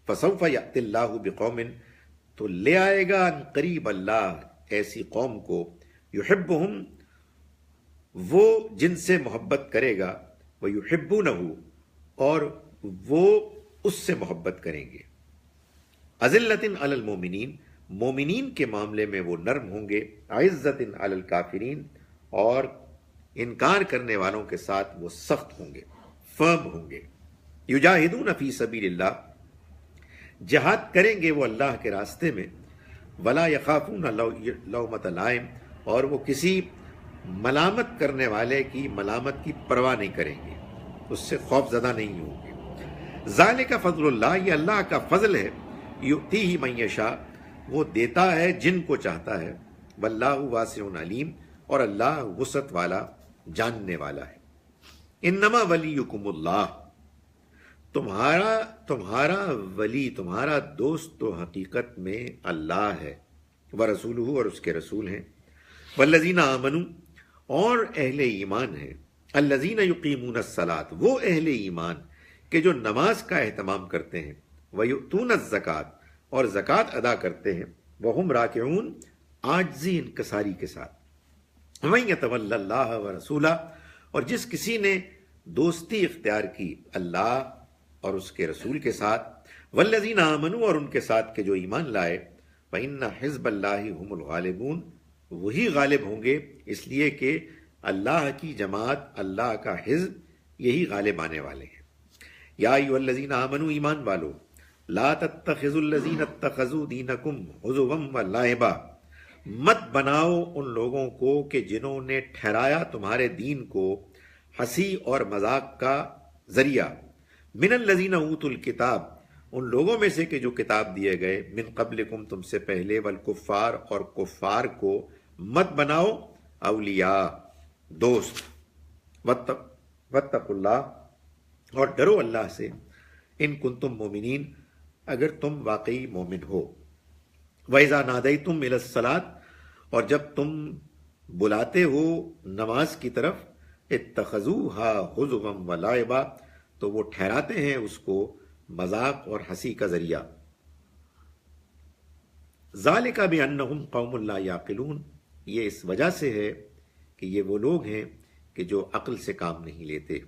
فسوف یأتی اللہ بقوم، تو لے آئے گا ان قریب اللہ ایسی قوم کو، یحبہم، وہ جن سے محبت کرے گا، ویحبونہ، اور وہ اس سے محبت کریں گے. اذلۃ علی المومنین، مومنین کے معاملے میں وہ نرم ہوں گے. عزت علی الکافرین، اور انکار کرنے والوں کے ساتھ وہ سخت ہوں گے، فرم ہوں گے. یجاہدون فی سبیل اللہ، جہاد کریں گے وہ اللہ کے راستے میں. ولا یخافون لومۃ لائم، اور وہ کسی ملامت کرنے والے کی ملامت کی پرواہ نہیں کریں گے، اس سے خوف زدہ نہیں ہوں گے. ذالک فضل اللہ، یہ اللہ کا فضل ہے. یؤتیہ من یشاء، وہ دیتا ہے جن کو چاہتا ہے. واللہ واسع علیم، اور اللہ وسعت والا، جاننے والا ہے. انما ولیکم اللہ، تمہارا ولی، تمہارا دوست تو حقیقت میں اللہ ہے. ورسولہ، اور اس کے رسول ہیں. والذین آمنوا، اور اہل ایمان ہیں. الذین یقیمون الصلاۃ، وہ اہل ایمان کہ جو نماز کا اہتمام کرتے ہیں. ویؤتون الزکوٰۃ، اور زکوٰۃ ادا کرتے ہیں. وہم راکعون، عاجزی انکساری کے ساتھ. ومن یتول اللہ ورسولہ، اور جس کسی نے دوستی اختیار کی اللہ اور اس کے رسول کے ساتھ. والذین آمنوا، اور ان کے ساتھ کہ جو ایمان لائے. فإن حزب اللہ هم الغالبون، وہی غالب ہوں گے، اس لیے کہ اللہ کی جماعت، اللہ کا حزب، یہی غالب آنے والے ہیں. یا ایھا الذین آمنوا، ایمان والو، لا تتخذوا الذین اتخذوا دینکم ہزوا ولعبا، مت بناؤ ان لوگوں کو کہ جنہوں نے ٹھہرایا تمہارے دین کو ہنسی اور مذاق کا ذریعہ. من الذین اوتوا الکتاب، ان لوگوں میں سے کہ جو کتاب دیے گئے. من قبلکم، تم سے پہلے. والکفار، اور کفار کو مت بناؤ اولیاء، دوست. واتقوا اللہ، اور ڈرو اللہ سے. ان کنتم مومنین، اگر تم واقعی مومن ہو. وَإِذَا نَادَيْتُمْ إِلَى الصَّلَاةِ، اور جب تم بلاتے ہو نماز کی طرف. اتخذوها هزوا ولعبا، تو وہ ٹھہراتے ہیں اس کو مذاق اور ہنسی کا ذریعہ. ذَلِكَ بِأَنَّهُمْ قَوْمٌ لَا يَعْقِلُونَ، یہ اس وجہ سے ہے کہ یہ وہ لوگ ہیں کہ جو عقل سے کام نہیں لیتے.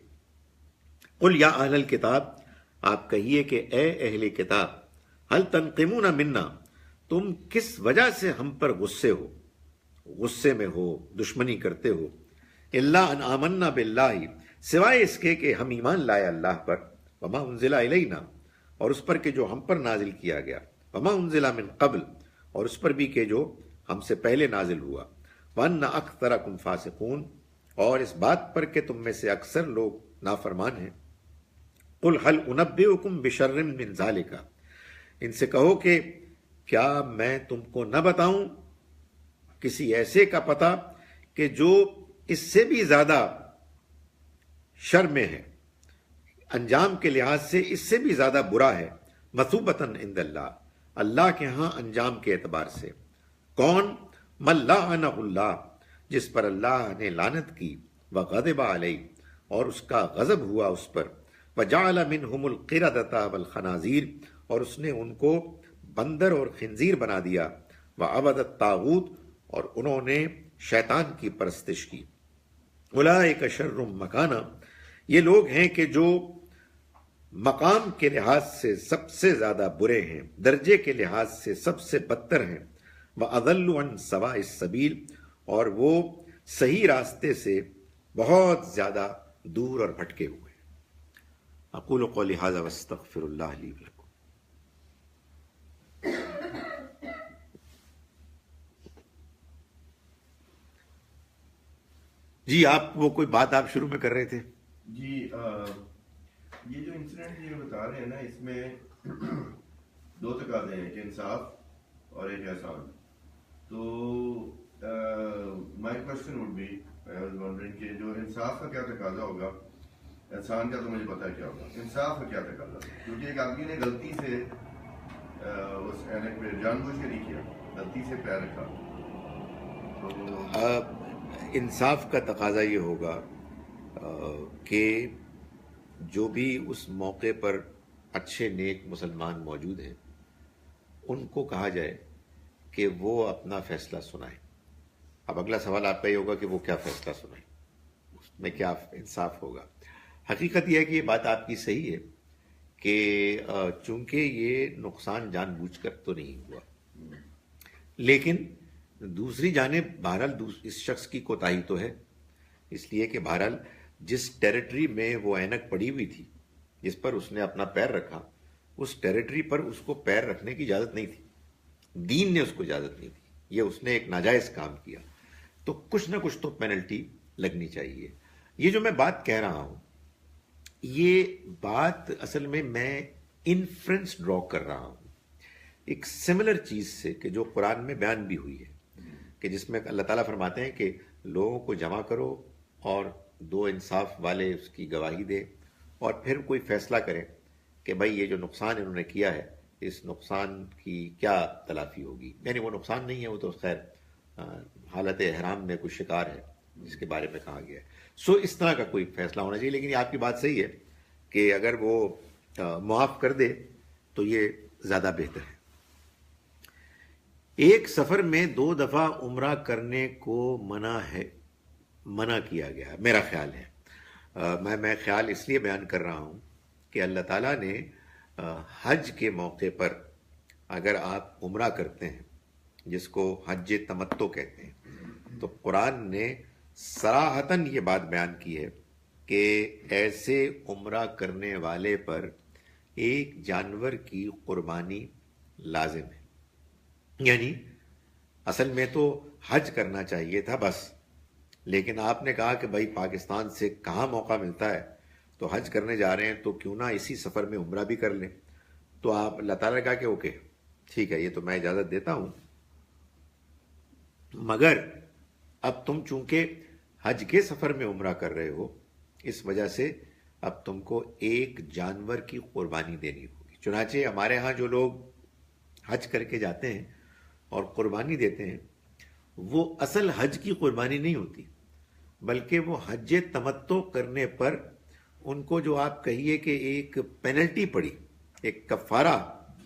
قل یا اہل الکتاب، آپ کہیے کہ اے اہل کتاب، هل تنقمون منا، تم کس وجہ سے ہم پر غصے ہو، غصے میں ہو، دشمنی کرتے ہو. الا ان آمنا باللہ، سوائے اس کے کہ ہم ایمان لائے اللہ پر. وما انزل الینا، اور اس پر کہ جو ہم پر نازل کیا گیا. وما انزل من قبل، اور اس پر بھی کہ جو ہم سے پہلے نازل ہوا. وان اکثرکم فاسقون، اور اس بات پر کہ تم میں سے اکثر لوگ نافرمان ہیں. قل هل انبئکم بشر من ذالک، ان سے کہو کہ کیا میں تم کو نہ بتاؤں کسی ایسے کا پتہ کہ جو اس سے بھی زیادہ شر میں ہے، انجام کے لحاظ سے اس سے بھی زیادہ برا ہے. مثوبتاً عند اللہ، اللہ کے ہاں انجام کے اعتبار سے. کون؟ من لعنہ اللہ، جس پر اللہ نے لعنت کی. وغضب علیہ، اور اس کا غضب ہوا اس پر. وجعل منهم القردۃ والخنازیر، اور اس نے ان کو بندر اور خنزیر بنا دیا، وعبد الطاغوت، اور انہوں نے شیطان کی پرستش کی۔ اولئک شر مکانا، یہ لوگ ہیں کہ جو مقام کے لحاظ سے سب سے زیادہ برے ہیں، درجے کے لحاظ سے سب سے بدتر ہیں، وَأَضَلُّ عَنْ سَوَاءِ السَّبِيلِ، اور وہ صحیح راستے سے بہت زیادہ دور اور بھٹکے ہوئے ہیں۔ اقول قولی ھذا واستغفر اللہ لی ولکم۔ جی آپ وہ کوئی بات آپ شروع میں کر رہے تھے؟ جی یہ جو انسیڈنٹ یہ بتا رہے ہیں نا، اس میں دو تقاضے ہیں، ایک انصاف اور ایک احسان۔ تو my question would be, I was wondering کہ جو انصاف کا کیا تقاضا ہوگا، احسان کا تو مجھے پتا ہے کیا ہوگا، انصاف کا کیا تقاضا؟ کیونکہ ایک آدمی نے غلطی سے اس اینک پہ جان بوجھ کے نہیں کیا، غلطی سے پیر رکھا، تو انصاف کا تقاضا یہ ہوگا کہ جو بھی اس موقع پر اچھے نیک مسلمان موجود ہیں ان کو کہا جائے کہ وہ اپنا فیصلہ سنائیں۔ اب اگلا سوال آپ کا یہ ہوگا کہ وہ کیا فیصلہ سنائیں، اس میں کیا انصاف ہوگا۔ حقیقت یہ ہے کہ یہ بات آپ کی صحیح ہے کہ چونکہ یہ نقصان جان بوجھ کر تو نہیں ہوا، لیکن دوسری جانب بہرحال اس شخص کی کوتاہی تو ہے، اس لیے کہ بہرحال جس ٹیریٹری میں وہ اینک پڑی ہوئی تھی، جس پر اس نے اپنا پیر رکھا، اس ٹیریٹری پر اس کو پیر رکھنے کی اجازت نہیں تھی، دین نے اس کو اجازت نہیں دی، یہ اس نے ایک ناجائز کام کیا، تو کچھ نہ کچھ تو پینلٹی لگنی چاہیے۔ یہ جو میں بات کہہ رہا ہوں، یہ بات اصل میں انفرنس ڈرا کر رہا ہوں ایک سملر چیز سے کہ جو قرآن میں بیان بھی ہوئی ہے، کہ جس میں اللہ تعالیٰ فرماتے ہیں کہ لوگوں کو جمع کرو اور دو انصاف والے اس کی گواہی دے، اور پھر کوئی فیصلہ کریں کہ بھائی یہ جو نقصان انہوں نے کیا ہے اس نقصان کی کیا تلافی ہوگی۔ یعنی وہ نقصان نہیں ہے، وہ تو خیر حالت احرام میں کوئی شکار ہے جس کے بارے میں کہا گیا ہے، سو اس طرح کا کوئی فیصلہ ہونا چاہیے۔ لیکن یہ آپ کی بات صحیح ہے کہ اگر وہ معاف کر دے تو یہ زیادہ بہتر ہے۔ ایک سفر میں 2 دفعہ عمرہ کرنے کو منع کیا گیا ہے، میرا خیال ہے، میں خیال اس لیے بیان کر رہا ہوں کہ اللہ تعالیٰ نے حج کے موقع پر اگر آپ عمرہ کرتے ہیں جس کو حج تمتع کہتے ہیں، تو قرآن نے صراحتاً یہ بات بیان کی ہے کہ ایسے عمرہ کرنے والے پر ایک جانور کی قربانی لازم ہے۔ یعنی اصل میں تو حج کرنا چاہیے تھا بس، لیکن آپ نے کہا کہ بھائی پاکستان سے کہاں موقع ملتا ہے تو حج کرنے جا رہے ہیں تو کیوں نہ اسی سفر میں عمرہ بھی کر لیں۔ تو آپ اللہ تعالیٰ نے کہا کہ اوکے ٹھیک ہے، یہ تو میں اجازت دیتا ہوں، مگر اب تم چونکہ حج کے سفر میں عمرہ کر رہے ہو، اس وجہ سے اب تم کو ایک جانور کی قربانی دینی ہوگی۔ چنانچہ ہمارے ہاں جو لوگ حج کر کے جاتے ہیں اور قربانی دیتے ہیں، وہ اصل حج کی قربانی نہیں ہوتی، بلکہ وہ حج تمتع کرنے پر ان کو جو آپ کہیے کہ ایک پینلٹی پڑی، ایک کفارہ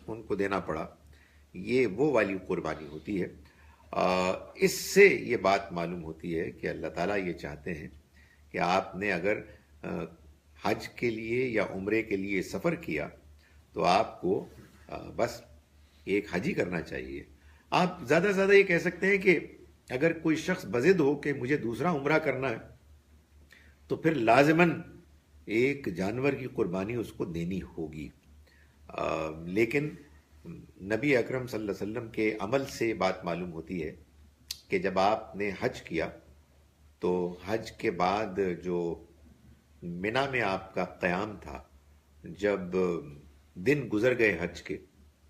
ان کو دینا پڑا، یہ وہ والی قربانی ہوتی ہے۔ اس سے یہ بات معلوم ہوتی ہے کہ اللہ تعالیٰ یہ چاہتے ہیں کہ آپ نے اگر حج کے لیے یا عمرے کے لیے سفر کیا تو آپ کو بس ایک حج ہی کرنا چاہیے۔ آپ زیادہ سے زیادہ یہ کہہ سکتے ہیں کہ اگر کوئی شخص بضد ہو کہ مجھے دوسرا عمرہ کرنا ہے تو پھر لازماً ایک جانور کی قربانی اس کو دینی ہوگی۔ لیکن نبی اکرم صلی اللہ علیہ وسلم کے عمل سے بات معلوم ہوتی ہے کہ جب آپ نے حج کیا تو حج کے بعد جو منا میں آپ کا قیام تھا، جب دن گزر گئے حج کے،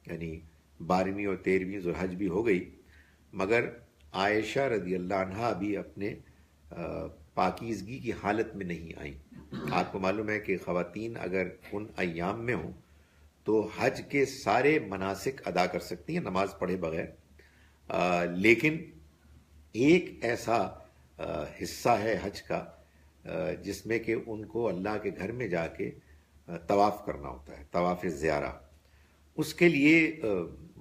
یعنی 12ویں اور 13ویں ذوالحج بھی ہو گئی، مگر عائشہ رضی اللہ عنہا بھی اپنے پاکیزگی کی حالت میں نہیں آئیں۔ آپ کو معلوم ہے کہ خواتین اگر ان ایام میں ہوں تو حج کے سارے مناسک ادا کر سکتی ہیں نماز پڑھے بغیر، لیکن ایک ایسا حصہ ہے حج کا جس میں کہ ان کو اللہ کے گھر میں جا کے طواف کرنا ہوتا ہے، طواف زیارہ. اس کے لیے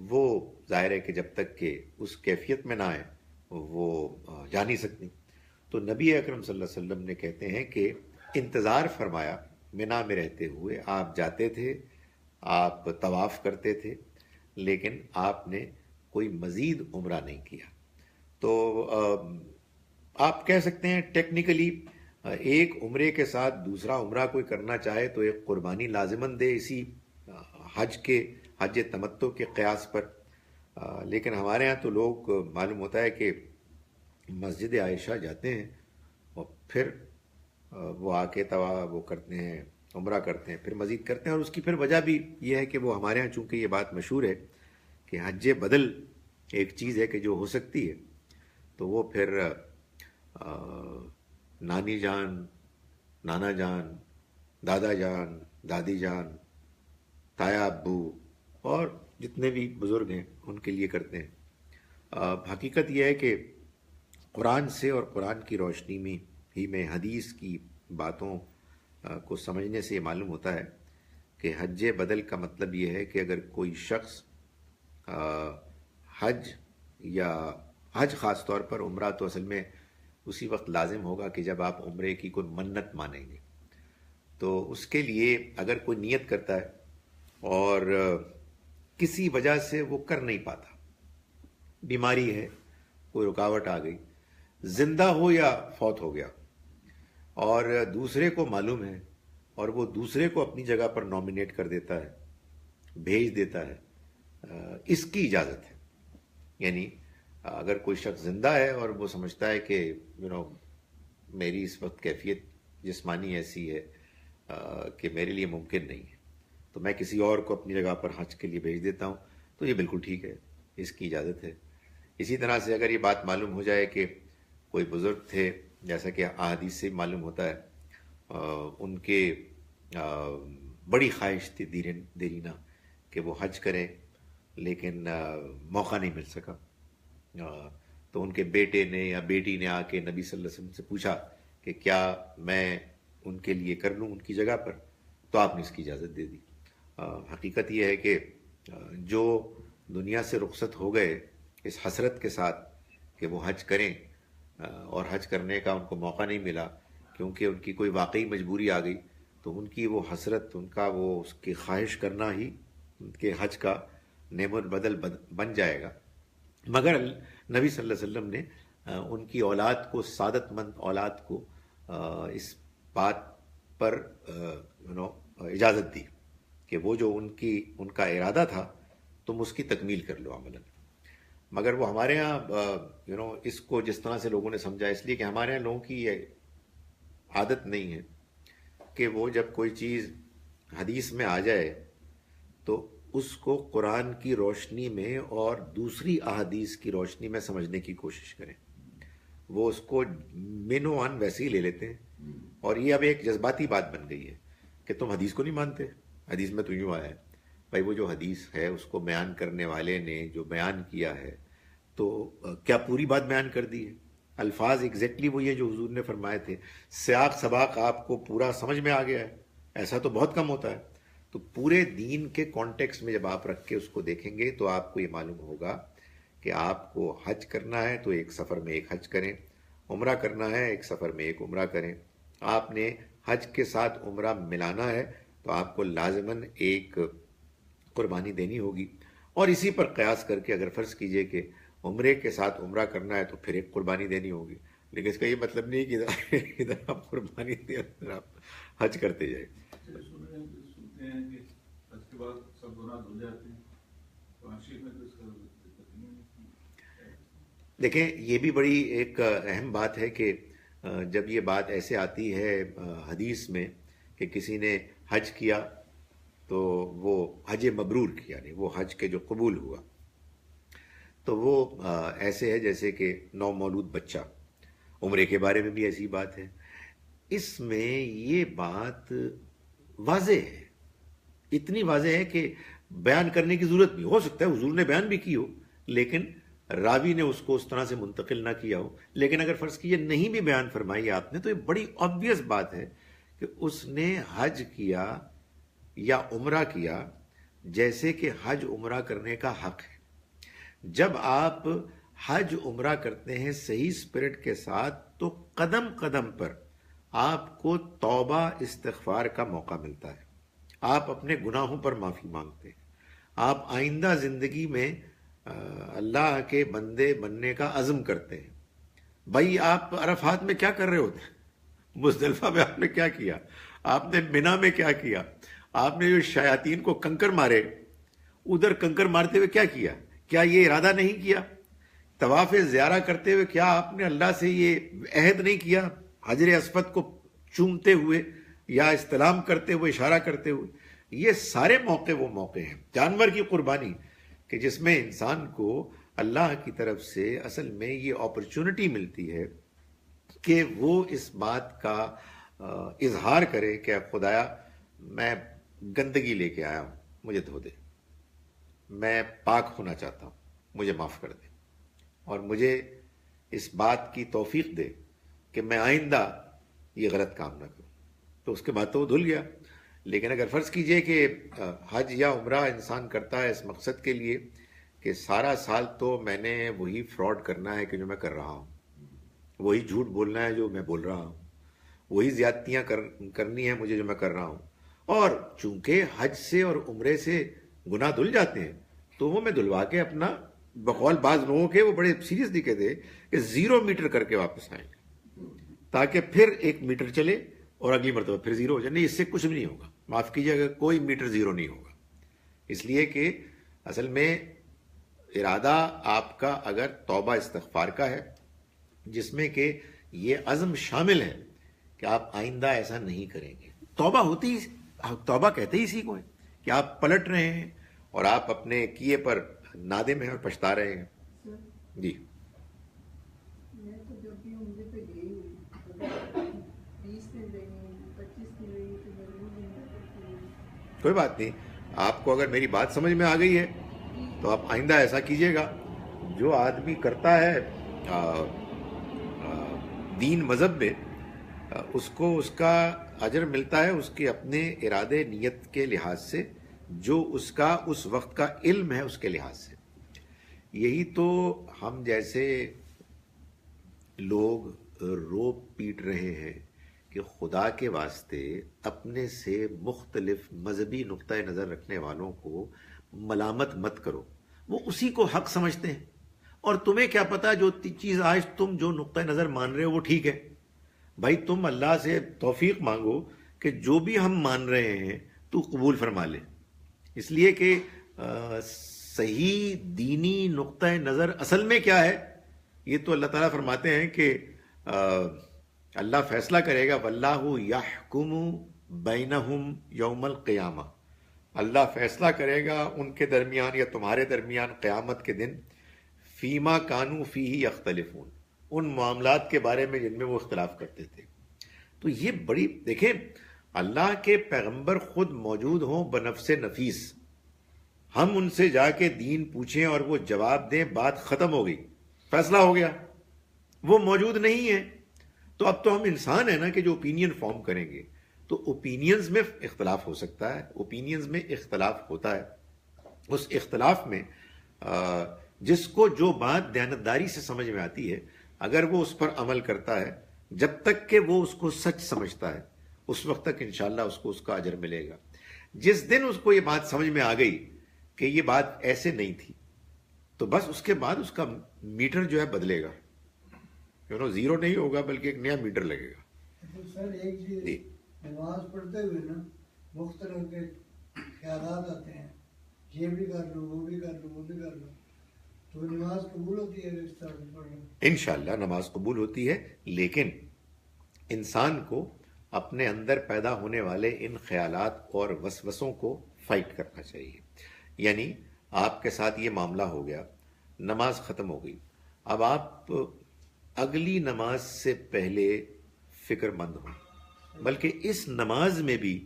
وہ ظاہر ہے کہ جب تک کہ اس کیفیت میں نہ آئے وہ جا نہیں سکتی. تو نبی اکرم صلی اللہ علیہ وسلم نے کہتے ہیں کہ انتظار فرمایا، منا میں رہتے ہوئے آپ جاتے تھے، آپ طواف کرتے تھے، لیکن آپ نے کوئی مزید عمرہ نہیں کیا. تو آپ کہہ سکتے ہیں ٹیکنیکلی ایک عمرے کے ساتھ دوسرا عمرہ کوئی کرنا چاہے تو ایک قربانی لازمن دے اسی حج تمتع کے قیاس پر. لیکن ہمارے ہاں تو لوگ معلوم ہوتا ہے کہ مسجد عائشہ جاتے ہیں اور پھر وہ آ کے وہ کرتے ہیں، عمرہ کرتے ہیں، پھر مزید کرتے ہیں. اور اس کی پھر وجہ بھی یہ ہے کہ وہ ہمارے ہاں چونکہ یہ بات مشہور ہے کہ حج بدل ایک چیز ہے کہ جو ہو سکتی ہے، تو وہ پھر نانی جان، نانا جان، دادا جان، دادی جان، تایا ابو اور جتنے بھی بزرگ ہیں ان کے لیے کرتے ہیں. حقیقت یہ ہے کہ قرآن سے اور قرآن کی روشنی میں حدیث کی باتوں کو سمجھنے سے یہ معلوم ہوتا ہے کہ حج بدل کا مطلب یہ ہے کہ اگر کوئی شخص حج خاص طور پر، عمرہ تو اصل میں اسی وقت لازم ہوگا کہ جب آپ عمرے کی کوئی منت مانیں گے. تو اس کے لیے اگر کوئی نیت کرتا ہے اور کسی وجہ سے وہ کر نہیں پاتا، بیماری ہے، کوئی رکاوٹ آ گئی، زندہ ہو یا فوت ہو گیا، اور دوسرے کو معلوم ہے اور وہ دوسرے کو اپنی جگہ پر نامینیٹ کر دیتا ہے، بھیج دیتا ہے، اس کی اجازت ہے. یعنی اگر کوئی شخص زندہ ہے اور وہ سمجھتا ہے کہ میری اس وقت کیفیت جسمانی ایسی ہے کہ میرے لیے ممکن نہیں ہے، تو میں کسی اور کو اپنی جگہ پر حج کے لیے بھیج دیتا ہوں، تو یہ بالکل ٹھیک ہے، اس کی اجازت ہے. اسی طرح سے اگر یہ بات معلوم ہو جائے کہ کوئی بزرگ تھے، جیسا کہ احادیث سے معلوم ہوتا ہے، ان کے بڑی خواہش تھی دیرینہ کہ وہ حج کریں، لیکن موقع نہیں مل سکا. تو ان کے بیٹے نے یا بیٹی نے آ کے نبی صلی اللہ علیہ وسلم سے پوچھا کہ کیا میں ان کے لیے کر لوں ان کی جگہ پر، تو آپ نے اس کی اجازت دے دی. حقیقت یہ ہے کہ جو دنیا سے رخصت ہو گئے اس حسرت کے ساتھ کہ وہ حج کریں، اور حج کرنے کا ان کو موقع نہیں ملا کیونکہ ان کی کوئی واقعی مجبوری آ گئی، تو ان کی وہ حسرت، ان کا وہ اس کی خواہش کرنا ہی ان کے حج کا نعم البدل بن جائے گا. مگر نبی صلی اللہ علیہ وسلم نے ان کی اولاد کو، سعادت مند اولاد کو اس بات پر اجازت دی کہ وہ جو ان کا ارادہ تھا تم اس کی تکمیل کر لو عملاً. مگر وہ ہمارے ہاں اس کو جس طرح سے لوگوں نے سمجھا، اس لیے کہ ہمارے ہاں لوگوں کی یہ عادت نہیں ہے کہ وہ جب کوئی چیز حدیث میں آ جائے تو اس کو قرآن کی روشنی میں اور دوسری احادیث کی روشنی میں سمجھنے کی کوشش کریں. وہ اس کو من و عن ویسے ہی لے لیتے ہیں، اور یہ اب ایک جذباتی بات بن گئی ہے کہ تم حدیث کو نہیں مانتے، حدیث میں تو یوں آیا ہے. بھائی وہ جو حدیث ہے اس کو بیان کرنے والے نے جو بیان کیا ہے تو کیا پوری بات بیان کر دی ہے؟ الفاظ ایگزیکٹلی وہی ہے جو حضور نے فرمائے تھے، سیاق سباق آپ کو پورا سمجھ میں آ گیا ہے؟ ایسا تو بہت کم ہوتا ہے. تو پورے دین کے کانٹیکس میں جب آپ رکھ کے اس کو دیکھیں گے تو آپ کو یہ معلوم ہوگا کہ آپ کو حج کرنا ہے تو ایک سفر میں ایک حج کریں، عمرہ کرنا ہے ایک سفر میں ایک عمرہ کریں. آپ نے حج کے ساتھ عمرہ ملانا ہے تو آپ کو لازماً ایک قربانی دینی ہوگی. اور اسی پر قیاس کر کے اگر فرض کیجئے کہ عمرے کے ساتھ عمرہ کرنا ہے تو پھر ایک قربانی دینی ہوگی. لیکن اس کا یہ مطلب نہیں کہ ادھر آپ قربانی دیں ادھر آپ حج کرتے جائیں. دیکھیں یہ بھی بڑی ایک اہم بات ہے کہ جب یہ بات ایسے آتی ہے حدیث میں کہ کسی نے حج کیا تو وہ حج مبرور کیا، یعنی وہ حج کے جو قبول ہوا، تو وہ ایسے ہے جیسے کہ نو مولود بچہ. عمرے کے بارے میں بھی ایسی بات ہے. اس میں یہ بات واضح ہے، اتنی واضح ہے کہ بیان کرنے کی ضرورت نہیں. ہو سکتا ہے حضور نے بیان بھی کی ہو لیکن راوی نے اس کو اس طرح سے منتقل نہ کیا ہو. لیکن اگر فرض کیجیے نہیں بھی بیان فرمائی آپ نے تو یہ بڑی آبویس بات ہے کہ اس نے حج کیا یا عمرہ کیا جیسے کہ حج عمرہ کرنے کا حق ہے. جب آپ حج عمرہ کرتے ہیں صحیح اسپرٹ کے ساتھ تو قدم قدم پر آپ کو توبہ استغفار کا موقع ملتا ہے. آپ اپنے گناہوں پر معافی مانگتے ہیں. آپ آئندہ زندگی میں اللہ کے بندے بننے کا عزم کرتے ہیں. بھائی آپ عرفات میں کیا کر رہے ہوتے ہیں؟ مزدلفہ میں آپ نے کیا کیا؟ آپ نے منا میں کیا کیا؟ آپ نے جو شیاطین کو کنکر مارے ادھر کنکر مارتے ہوئے کیا کیا؟ کیا یہ ارادہ نہیں کیا؟ طواف زیارہ کرتے ہوئے کیا آپ نے اللہ سے یہ عہد نہیں کیا حجر اسود کو چومتے ہوئے یا استلام کرتے ہوئے اشارہ کرتے ہوئے؟ یہ سارے موقع وہ موقع ہیں جانور کی قربانی کہ جس میں انسان کو اللہ کی طرف سے اصل میں یہ اپرچونٹی ملتی ہے کہ وہ اس بات کا اظہار کرے کہ خدایا میں گندگی لے کے آیا ہوں، مجھے دھو دے، میں پاک ہونا چاہتا ہوں، مجھے معاف کر دے، اور مجھے اس بات کی توفیق دے کہ میں آئندہ یہ غلط کام نہ کروں. تو اس کے بعد تو وہ دھل گیا. لیکن اگر فرض کیجئے کہ حج یا عمرہ انسان کرتا ہے اس مقصد کے لیے کہ سارا سال تو میں نے وہی فراڈ کرنا ہے کہ جو میں کر رہا ہوں، وہی جھوٹ بولنا ہے جو میں بول رہا ہوں، وہی زیادتیاں کرنی ہے مجھے جو میں کر رہا ہوں، اور چونکہ حج سے اور عمرے سے گناہ دھل جاتے ہیں تو وہ میں دھلوا کے اپنا، بقول بعض لوگوں کے وہ بڑے سیریسلی کہتے ہیں کہ 0 میٹر کر کے واپس آئیں تاکہ پھر 1 میٹر چلے اور اگلی مرتبہ پھر 0 ہو جائے. نہیں، اس سے کچھ بھی نہیں ہوگا، معاف کیجیے گا، کوئی میٹر 0 نہیں ہوگا. اس لیے کہ اصل میں ارادہ آپ کا اگر توبہ استغفار کا ہے جس میں کہ یہ عزم شامل ہے کہ آپ آئندہ ایسا نہیں کریں گے. توبہ کہتے ہی اسی کو ہے کہ آپ پلٹ رہے ہیں اور آپ اپنے کیے پر نادم ہیں اور پچھتا رہے ہیں. جی میں تو جب بھی عمرے پہ گئی ہوں 20 دن رہی ہوں، 25 دن رہی ہوں، تو ضرور عمرہ کرتی ہوں. کوئی بات نہیں. آپ کو اگر میری بات سمجھ میں آ گئی ہے تو آپ آئندہ ایسا کیجئے گا. جو آدمی کرتا ہے دین مذہب میں اس کو اس کا اجر ملتا ہے اس کے اپنے ارادے نیت کے لحاظ سے، جو اس کا اس وقت کا علم ہے اس کے لحاظ سے. یہی تو ہم جیسے لوگ رو پیٹ رہے ہیں کہ خدا کے واسطے اپنے سے مختلف مذہبی نقطہ نظر رکھنے والوں کو ملامت مت کرو. وہ اسی کو حق سمجھتے ہیں، اور تمہیں کیا پتا جو چیز آج تم جو نقطہ نظر مان رہے ہو وہ ٹھیک ہے. بھائی تم اللہ سے توفیق مانگو کہ جو بھی ہم مان رہے ہیں تو قبول فرما لے. اس لیے کہ صحیح دینی نقطہ نظر اصل میں کیا ہے یہ تو اللہ تعالیٰ فرماتے ہیں کہ اللہ فیصلہ کرے گا، واللہ یحکم بینہم یوم القیامہ. اللہ فیصلہ کرے گا ان کے درمیان یا تمہارے درمیان قیامت کے دن، فیما کانوا فیہ یختلفون، ان معاملات کے بارے میں جن میں وہ اختلاف کرتے تھے. تو یہ بڑی دیکھیں، اللہ کے پیغمبر خود موجود ہوں بنفس نفیس، ہم ان سے جا کے دین پوچھیں اور وہ جواب دیں، بات ختم ہو گئی، فیصلہ ہو گیا. وہ موجود نہیں ہے تو اب تو ہم انسان ہیں نا کہ جو اوپینین فارم کریں گے. تو اوپینینز میں اختلاف ہو سکتا ہے، اوپینینز میں اختلاف ہوتا ہے. اس اختلاف میں جس کو جو بات دیانتداری سے سمجھ میں آتی ہے اگر وہ اس پر عمل کرتا ہے، جب تک کہ وہ اس کو سچ سمجھتا ہے اس وقت تک انشاءاللہ اس کو اس کا اجر ملے گا. جس دن اس کو یہ بات سمجھ میں آ گئی کہ یہ بات ایسے نہیں تھی تو بس اس کے بعد اس کا میٹر جو ہے بدلے گا، 0 نہیں ہوگا بلکہ ایک نیا میٹر لگے گا. سر ایک چیز، نماز پڑھتے ہوئے نا مختلف کے خیالات آتے ہیں، یہ بھی کر لوں، وہ بھی کر لوں، وہ بھی کر لوں، تو نماز قبول ہوتی ہے اس طرح سے پڑھ لوں؟ انشاءاللہ نماز قبول ہوتی ہے، لیکن انسان کو اپنے اندر پیدا ہونے والے ان خیالات اور وسوسوں کو فائٹ کرنا چاہیے. یعنی آپ کے ساتھ یہ معاملہ ہو گیا، نماز ختم ہو گئی، اب آپ اگلی نماز سے پہلے فکر مند ہوں، بلکہ اس نماز میں بھی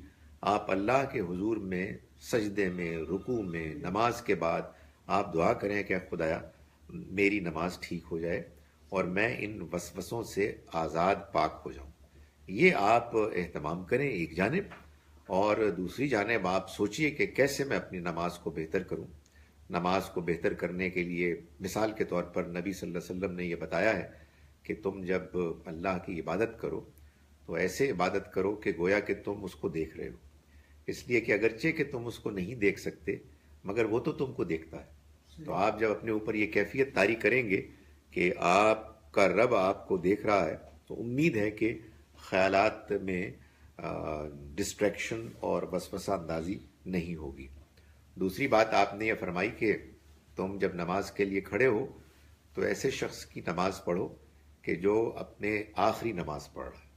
آپ اللہ کے حضور میں سجدے میں، رکوع میں، نماز کے بعد آپ دعا کریں کہ خدایا میری نماز ٹھیک ہو جائے اور میں ان وسوسوں سے آزاد پاک ہو جاؤں. یہ آپ اہتمام کریں ایک جانب، اور دوسری جانب آپ سوچئے کہ کیسے میں اپنی نماز کو بہتر کروں. نماز کو بہتر کرنے کے لیے مثال کے طور پر نبی صلی اللہ علیہ وسلم نے یہ بتایا ہے کہ تم جب اللہ کی عبادت کرو تو ایسے عبادت کرو کہ گویا کہ تم اس کو دیکھ رہے ہو. اس لیے کہ اگرچہ کہ تم اس کو نہیں دیکھ سکتے مگر وہ تو تم کو دیکھتا ہے. تو آپ جب اپنے اوپر یہ کیفیت طاری کریں گے کہ آپ کا رب آپ کو دیکھ رہا ہے تو امید ہے کہ خیالات میں ڈسٹریکشن اور وسوسہ اندازی نہیں ہوگی. دوسری بات آپ نے یہ فرمائی کہ تم جب نماز کے لیے کھڑے ہو تو ایسے شخص کی نماز پڑھو کہ جو اپنے آخری نماز پڑھ رہا ہے.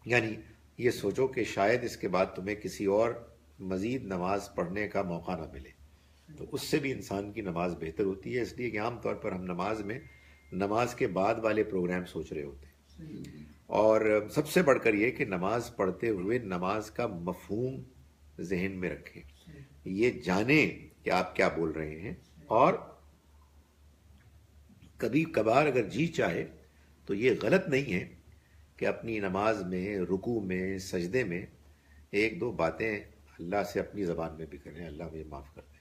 یعنی یہ سوچو کہ شاید اس کے بعد تمہیں کسی اور مزید نماز پڑھنے کا موقع نہ ملے، تو اس سے بھی انسان کی نماز بہتر ہوتی ہے. اس لیے کہ عام طور پر ہم نماز میں نماز کے بعد والے پروگرام سوچ رہے ہوتے ہیں، اور سب سے بڑھ کر یہ کہ نماز پڑھتے ہوئے نماز کا مفہوم ذہن میں رکھیں، یہ جانیں کہ آپ کیا بول رہے ہیں. اور کبھی کبھار اگر جی چاہے تو یہ غلط نہیں ہے کہ اپنی نماز میں، رکوع میں، سجدے میں ایک دو باتیں اللہ سے اپنی زبان میں بھی کریں. اللہ مجھے معاف کر دیں.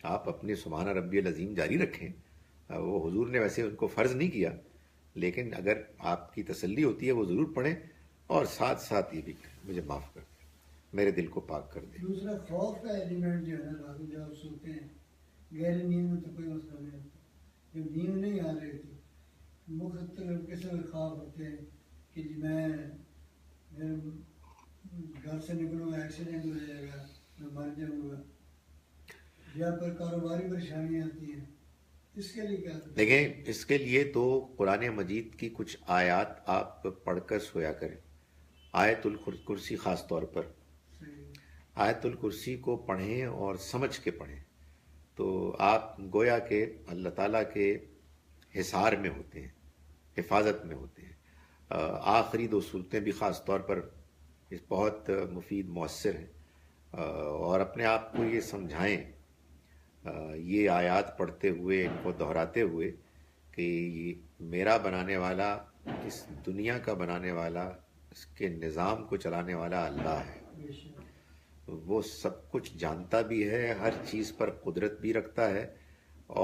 آپ اپنے سبحان ربی العظیم جاری رکھیں. وہ حضور نے ویسے ان کو فرض نہیں کیا، لیکن اگر آپ کی تسلی ہوتی ہے وہ ضرور پڑھیں، اور ساتھ ساتھ یہ بھی کہیں مجھے معاف کر دیں، میرے دل کو پاک کر دیں. دوسرا خوف کا ایلیمنٹ جو ہے نا، رات جب آپ سوتے ہیں گہری نیند میں تو کوئی مسئلہ نہیں ہوتا. جب نیند نہیں آ رہی تھی مختلف قسم کے خواب ہوتے ہیں کہ جی میں گھر سے نکلوں گا ایکسیڈنٹ ہو جائے گا، میں مر جاؤں گا، یا پر کاروباری پریشانیاں آتی ہیں. اس کے لیے کیا؟ دیکھیں، اس کے لیے تو قرآن مجید کی کچھ آیات آپ پڑھ کر سویا کریں. آیت الکرسی خاص طور پر آیت الکرسی کو پڑھیں اور سمجھ کے پڑھیں، تو آپ گویا کہ اللہ تعالیٰ کے حصار میں ہوتے ہیں، حفاظت میں ہوتے ہیں. آخری دو صورتیں بھی خاص طور پر بہت مفید مؤثر ہیں. اور اپنے آپ کو یہ سمجھائیں یہ آیات پڑھتے ہوئے، ان کو دہراتے ہوئے کہ یہ میرا بنانے والا، اس دنیا کا بنانے والا، اس کے نظام کو چلانے والا اللہ ہے. وہ سب کچھ جانتا بھی ہے، ہر چیز پر قدرت بھی رکھتا ہے،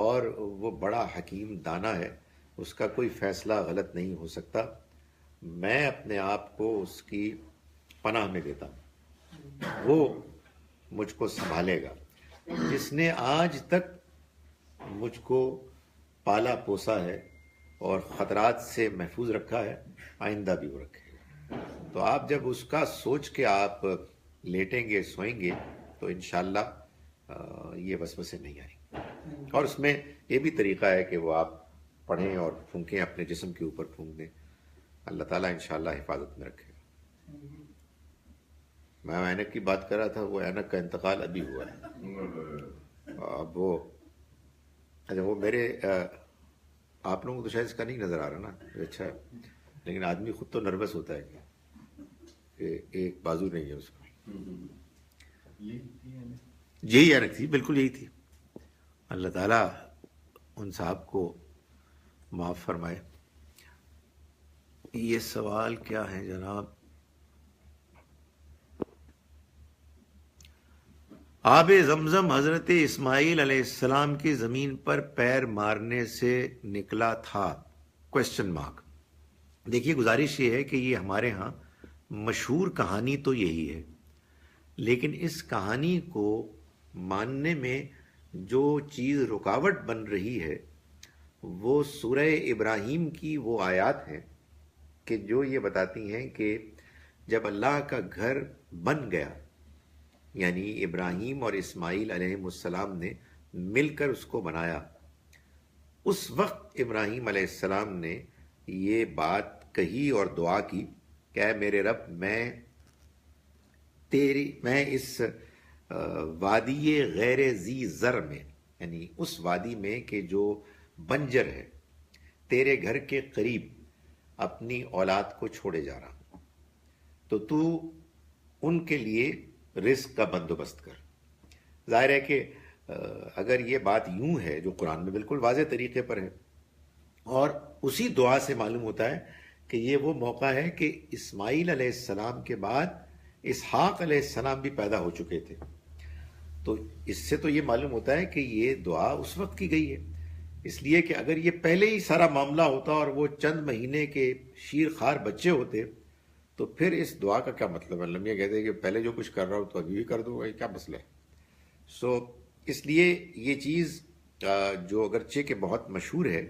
اور وہ بڑا حکیم دانا ہے. اس کا کوئی فیصلہ غلط نہیں ہو سکتا. میں اپنے آپ کو اس کی پناہ میں دیتا ہوں، وہ مجھ کو سنبھالے گا. جس نے آج تک مجھ کو پالا پوسا ہے اور خطرات سے محفوظ رکھا ہے، آئندہ بھی وہ رکھے گا. تو آپ جب اس کا سوچ کے آپ لیٹیں گے، سوئیں گے، تو انشاءاللہ یہ وسوسے نہیں آئیں گے. اور اس میں یہ بھی طریقہ ہے کہ وہ آپ پڑھیں اور پھونکیں، اپنے جسم کے اوپر پھونک دیں. اللہ تعالیٰ انشاءاللہ حفاظت میں رکھے گا. میں اینک کی بات کر رہا تھا، وہ اینک کا انتقال ابھی ہوا ہے. اب وہ میرے آپ لوگوں کو تو شاید اس کا نہیں نظر آ رہا نا، اچھا، لیکن آدمی خود تو نروس ہوتا ہے کہ ایک بازو نہیں ہے اس کو. یہی اینک تھی، بالکل یہی تھی. اللہ تعالیٰ ان صاحب کو معاف فرمائے. یہ سوال کیا ہے جناب؟ آب زمزم حضرت اسماعیل علیہ السلام کی زمین پر پیر مارنے سے نکلا تھا؟ Question mark. دیکھیے، گزارش یہ ہے کہ یہ ہمارے ہاں مشہور کہانی تو یہی ہے، لیکن اس کہانی کو ماننے میں جو چیز رکاوٹ بن رہی ہے وہ سورہ ابراہیم کی وہ آیات ہیں کہ جو یہ بتاتی ہیں کہ جب اللہ کا گھر بن گیا، یعنی ابراہیم اور اسماعیل علیہ السلام نے مل کر اس کو بنایا، اس وقت ابراہیم علیہ السلام نے یہ بات کہی اور دعا کی کہ اے میرے رب، میں اس وادی غیر ذی زر میں، یعنی اس وادی میں کہ جو بنجر ہے، تیرے گھر کے قریب اپنی اولاد کو چھوڑے جا رہا ہوں، تو ان کے لیے رزق کا بندوبست کر. ظاہر ہے کہ اگر یہ بات یوں ہے جو قرآن میں بالکل واضح طریقے پر ہے، اور اسی دعا سے معلوم ہوتا ہے کہ یہ وہ موقع ہے کہ اسماعیل علیہ السلام کے بعد اسحاق علیہ السلام بھی پیدا ہو چکے تھے. تو اس سے تو یہ معلوم ہوتا ہے کہ یہ دعا اس وقت کی گئی ہے، اس لیے کہ اگر یہ پہلے ہی سارا معاملہ ہوتا اور وہ چند مہینے کے شیر خار بچے ہوتے تو پھر اس دعا کا کیا مطلب ہے؟ لمحہ کہتے ہیں کہ پہلے جو کچھ کر رہا ہوں تو ابھی بھی کر دوں گا، یہ کیا مسئلہ ہے؟ سو اس لیے یہ چیز جو اگرچہ کہ بہت مشہور ہے،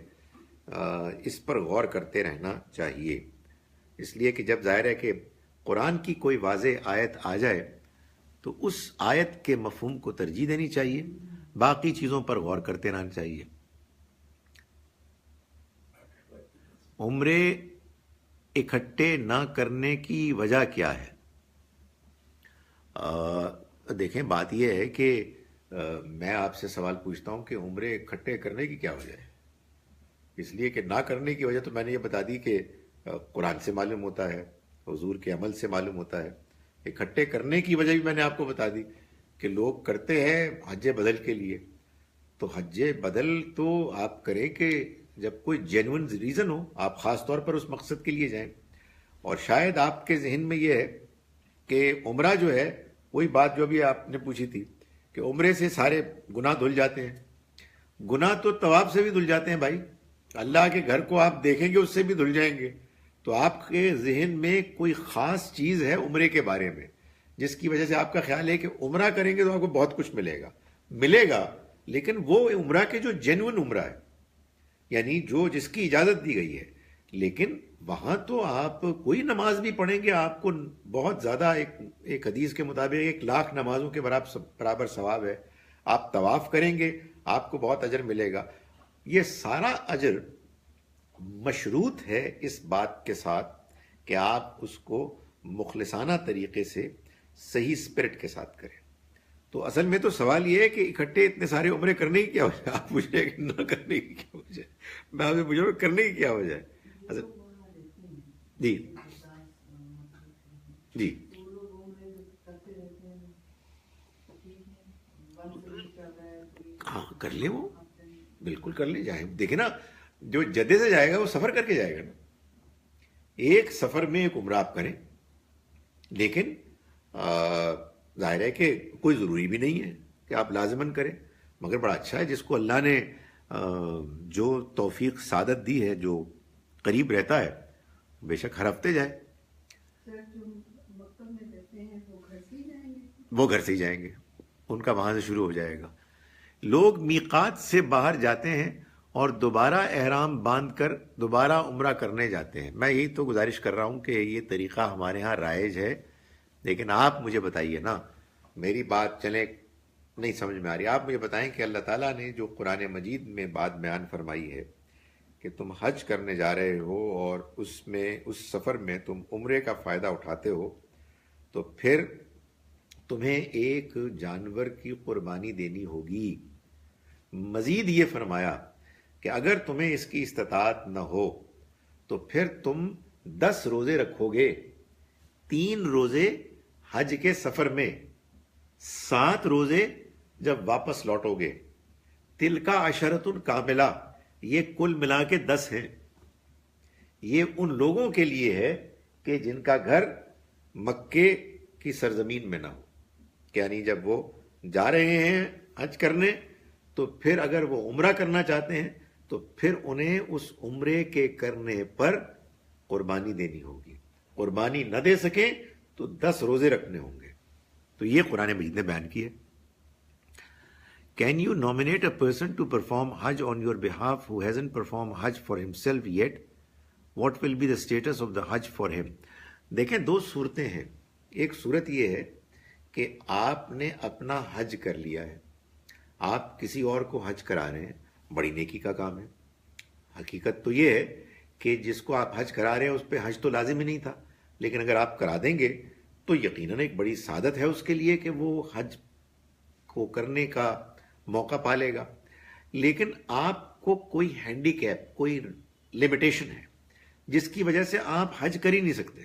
اس پر غور کرتے رہنا چاہیے، اس لیے کہ جب ظاہر ہے کہ قرآن کی کوئی واضح آیت آ جائے تو اس آیت کے مفہوم کو ترجیح دینی چاہیے، باقی چیزوں پر غور کرتے رہنا چاہیے. عمرے اکٹھے نہ کرنے کی وجہ کیا ہے؟ دیکھیں، بات یہ ہے کہ میں آپ سے سوال پوچھتا ہوں کہ عمرے اکٹھے کرنے کی کیا وجہ ہے؟ اس لیے کہ نہ کرنے کی وجہ تو میں نے یہ بتا دی کہ قرآن سے معلوم ہوتا ہے، حضور کے عمل سے معلوم ہوتا ہے. اکٹھے کرنے کی وجہ بھی میں نے آپ کو بتا دی کہ لوگ کرتے ہیں حج بدل کے لیے. تو حج بدل تو آپ کریں کہ جب کوئی جینوئن ریزن ہو، آپ خاص طور پر اس مقصد کے لیے جائیں. اور شاید آپ کے ذہن میں یہ ہے کہ عمرہ جو ہے، وہی بات جو ابھی آپ نے پوچھی تھی کہ عمرے سے سارے گناہ دھل جاتے ہیں. گناہ تو طواف سے بھی دھل جاتے ہیں بھائی، اللہ کے گھر کو آپ دیکھیں گے اس سے بھی دھل جائیں گے. تو آپ کے ذہن میں کوئی خاص چیز ہے عمرے کے بارے میں جس کی وجہ سے آپ کا خیال ہے کہ عمرہ کریں گے تو آپ کو بہت کچھ ملے گا، لیکن وہ عمرہ کے جو جینوئن عمرہ ہے، یعنی جو جس کی اجازت دی گئی ہے، لیکن وہاں تو آپ کوئی نماز بھی پڑھیں گے آپ کو بہت زیادہ، ایک حدیث کے مطابق 1,00,000 نمازوں کے برابر ثواب ہے. آپ طواف کریں گے آپ کو بہت اجر ملے گا. یہ سارا اجر مشروط ہے اس بات کے ساتھ کہ آپ اس کو مخلصانہ طریقے سے صحیح اسپرٹ کے ساتھ کریں. تو اصل میں تو سوال یہ ہے کہ اکٹھے اتنے سارے عمرے کرنے کی کیا وجہ؟ آپ پوچھ رہے ہیں کہ نہ کرنے کی کیا وجہ ہے، میں آپ سے پوچھ رہا ہوں کرنے کی کیا وجہ ہے. جی جی ہاں کر لیں، وہ بالکل کر لیں. جائیں، دیکھیں نا، جو جدے سے جائے گا وہ سفر کر کے جائے گا نا. ایک سفر میں ایک عمرہ آپ کریں، لیکن ظاہر ہے کہ کوئی ضروری بھی نہیں ہے کہ آپ لازماً کریں، مگر بڑا اچھا ہے جس کو اللہ نے جو توفیق سعادت دی ہے، جو قریب رہتا ہے، بے شک ہر ہفتے جائے. سر جو مکہ میں رہتے ہیں وہ گھر سے ہی جائیں گے؟ وہ گھر سے ہی جائیں گے، ان کا وہاں سے شروع ہو جائے گا. لوگ میقات سے باہر جاتے ہیں اور دوبارہ احرام باندھ کر دوبارہ عمرہ کرنے جاتے ہیں. میں یہی تو گزارش کر رہا ہوں کہ یہ طریقہ ہمارے ہاں رائج ہے، لیکن آپ مجھے بتائیے نا، میری بات چلیں نہیں سمجھ میں آ رہی، آپ مجھے بتائیں کہ اللہ تعالیٰ نے جو قرآن مجید میں بات بیان فرمائی ہے کہ تم حج کرنے جا رہے ہو اور اس سفر میں تم عمرے کا فائدہ اٹھاتے ہو، تو پھر تمہیں ایک جانور کی قربانی دینی ہوگی. مزید یہ فرمایا کہ اگر تمہیں اس کی استطاعت نہ ہو تو پھر تم 10 روزے رکھو گے، 3 روزے حج کے سفر میں، 7 روزے جب واپس لوٹو گے. تلکا عشرۃ کاملہ، یہ کل ملا کے 10 ہیں. یہ ان لوگوں کے لیے ہے کہ جن کا گھر مکے کی سرزمین میں نہ ہو، یعنی جب وہ جا رہے ہیں حج کرنے تو پھر اگر وہ عمرہ کرنا چاہتے ہیں تو پھر انہیں اس عمرے کے کرنے پر قربانی دینی ہوگی. قربانی نہ دے سکیں تو 10 روزے رکھنے ہوں گے. تو یہ قرآن مجید نے بیان کی ہے. Can you nominate a person to perform Hajj on your behalf who hasn't performed Hajj for himself yet? What will be the status of the Hajj for him? دیکھیں، 2 صورتیں ہیں. ایک صورت یہ ہے کہ آپ نے اپنا حج کر لیا ہے، آپ کسی اور کو حج کرا رہے ہیں، بڑی نیکی کا کام ہے. حقیقت تو یہ ہے کہ جس کو آپ حج کرا رہے ہیں اس پہ حج تو لازم ہی نہیں تھا، لیکن اگر آپ کرا دیں گے تو یقیناً ایک بڑی سعادت ہے اس کے لیے کہ وہ حج کو کرنے کا موقع پالے گا. لیکن آپ کو کوئی ہینڈی کیپ، کوئی لمیٹیشن ہے جس کی وجہ سے آپ حج کر ہی نہیں سکتے.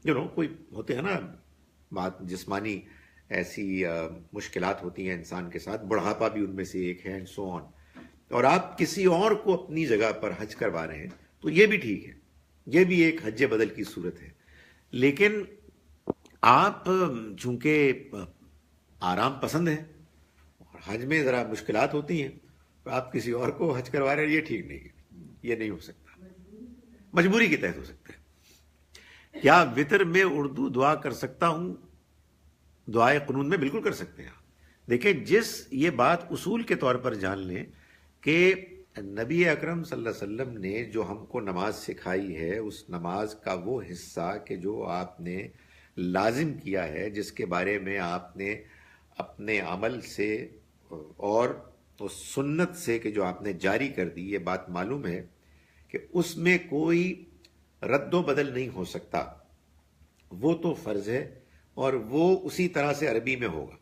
کوئی ہوتے ہیں نا بات، جسمانی ایسی مشکلات ہوتی ہیں انسان کے ساتھ، بڑھاپا بھی ان میں سے ایک ہے، سو آن، اور آپ کسی اور کو اپنی جگہ پر حج کروا رہے ہیں تو یہ بھی ٹھیک ہے، یہ بھی ایک حج بدل کی صورت ہے. لیکن آپ چونکہ آرام پسند ہیں اور حج میں ذرا مشکلات ہوتی ہیں، تو آپ کسی اور کو حج کروا رہے ہیں، یہ ٹھیک نہیں ہے، یہ نہیں ہو سکتا، مجبوری کے تحت ہو سکتا ہے۔ کیا وطر میں اردو دعا کر سکتا ہوں؟ دعائے قنوت میں بالکل کر سکتے ہیں۔ دیکھیں، یہ بات اصول کے طور پر جان لیں کہ نبی اکرم صلی اللہ علیہ وسلم نے جو ہم کو نماز سکھائی ہے، اس نماز کا وہ حصہ کہ جو آپ نے لازم کیا ہے، جس کے بارے میں آپ نے اپنے عمل سے اور اس سنت سے کہ جو آپ نے جاری کر دی، یہ بات معلوم ہے کہ اس میں کوئی رد و بدل نہیں ہو سکتا، وہ تو فرض ہے اور وہ اسی طرح سے عربی میں ہوگا۔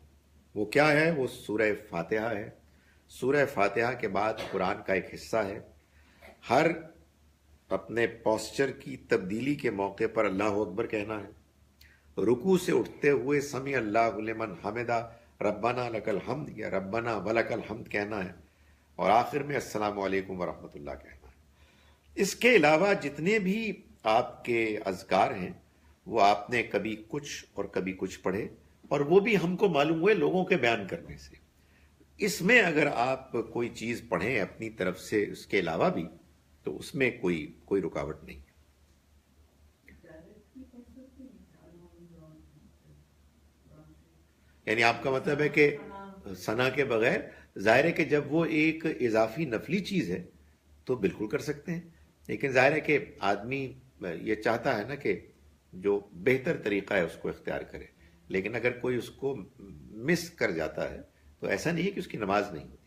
وہ کیا ہے؟ وہ سورہ فاتحہ ہے۔ سورہ فاتحہ کے بعد قرآن کا ایک حصہ ہے۔ ہر اپنے پوسچر کی تبدیلی کے موقع پر اللہ اکبر کہنا ہے، رکوع سے اٹھتے ہوئے سمیع اللہ لمن حمدہ ربنا لک الحمد یا ربنا ولک الحمد کہنا ہے، اور آخر میں السلام علیکم ورحمۃ اللہ کہنا ہے۔ اس کے علاوہ جتنے بھی آپ کے اذکار ہیں وہ آپ نے کبھی کچھ اور کبھی کچھ پڑھے، اور وہ بھی ہم کو معلوم ہوئے لوگوں کے بیان کرنے سے۔ اس میں اگر آپ کوئی چیز پڑھیں اپنی طرف سے اس کے علاوہ بھی، تو اس میں کوئی رکاوٹ نہیں ہے۔ یعنی آپ کا مطلب ہے کہ ثنا کے بغیر، ظاہر ہے کہ جب وہ ایک اضافی نفلی چیز ہے تو بالکل کر سکتے ہیں، لیکن ظاہر ہے کہ آدمی یہ چاہتا ہے نا کہ جو بہتر طریقہ ہے اس کو اختیار کرے، لیکن اگر کوئی اس کو مس کر جاتا ہے تو ایسا نہیں ہے کہ اس کی نماز نہیں ہوتی۔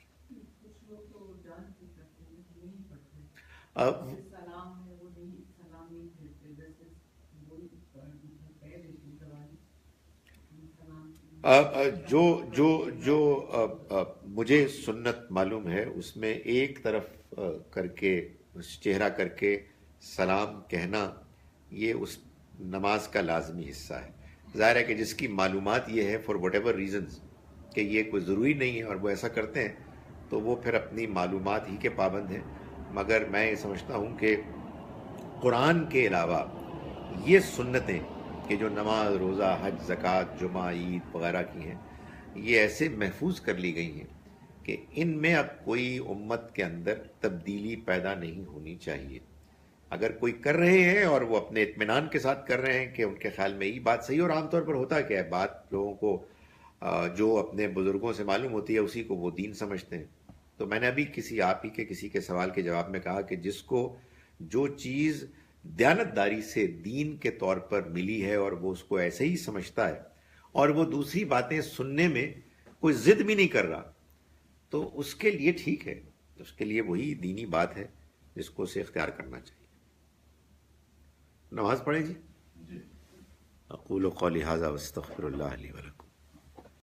جو مجھے سنت معلوم ہے اس میں ایک طرف کر کے چہرہ کر کے سلام کہنا، یہ اس نماز کا لازمی حصہ ہے۔ ظاہر ہے کہ جس کی معلومات یہ ہے فار وٹ ایور ریزنز کہ یہ کوئی ضروری نہیں ہے اور وہ ایسا کرتے ہیں، تو وہ پھر اپنی معلومات ہی کے پابند ہیں، مگر میں یہ سمجھتا ہوں کہ قرآن کے علاوہ یہ سنتیں کہ جو نماز، روزہ، حج، زکوٰۃ، جمعہ، عید وغیرہ کی ہیں، یہ ایسے محفوظ کر لی گئی ہیں کہ ان میں اب کوئی امت کے اندر تبدیلی پیدا نہیں ہونی چاہیے۔ اگر کوئی کر رہے ہیں اور وہ اپنے اطمینان کے ساتھ کر رہے ہیں کہ ان کے خیال میں یہ بات صحیح، اور عام طور پر ہوتا کیا ہے، بات لوگوں کو جو اپنے بزرگوں سے معلوم ہوتی ہے اسی کو وہ دین سمجھتے ہیں۔ تو میں نے ابھی کسی کے سوال کے جواب میں کہا کہ جس کو جو چیز دیانتداری سے دین کے طور پر ملی ہے اور وہ اس کو ایسے ہی سمجھتا ہے اور وہ دوسری باتیں سننے میں کوئی ضد بھی نہیں کر رہا، تو اس کے لیے ٹھیک ہے، اس کے لیے وہی دینی بات ہے جس کو اسے اختیار کرنا چاہیے۔ نماز پڑھیں جی۔ اقول قولی ھذا واستغفر اللہ لی ولکم۔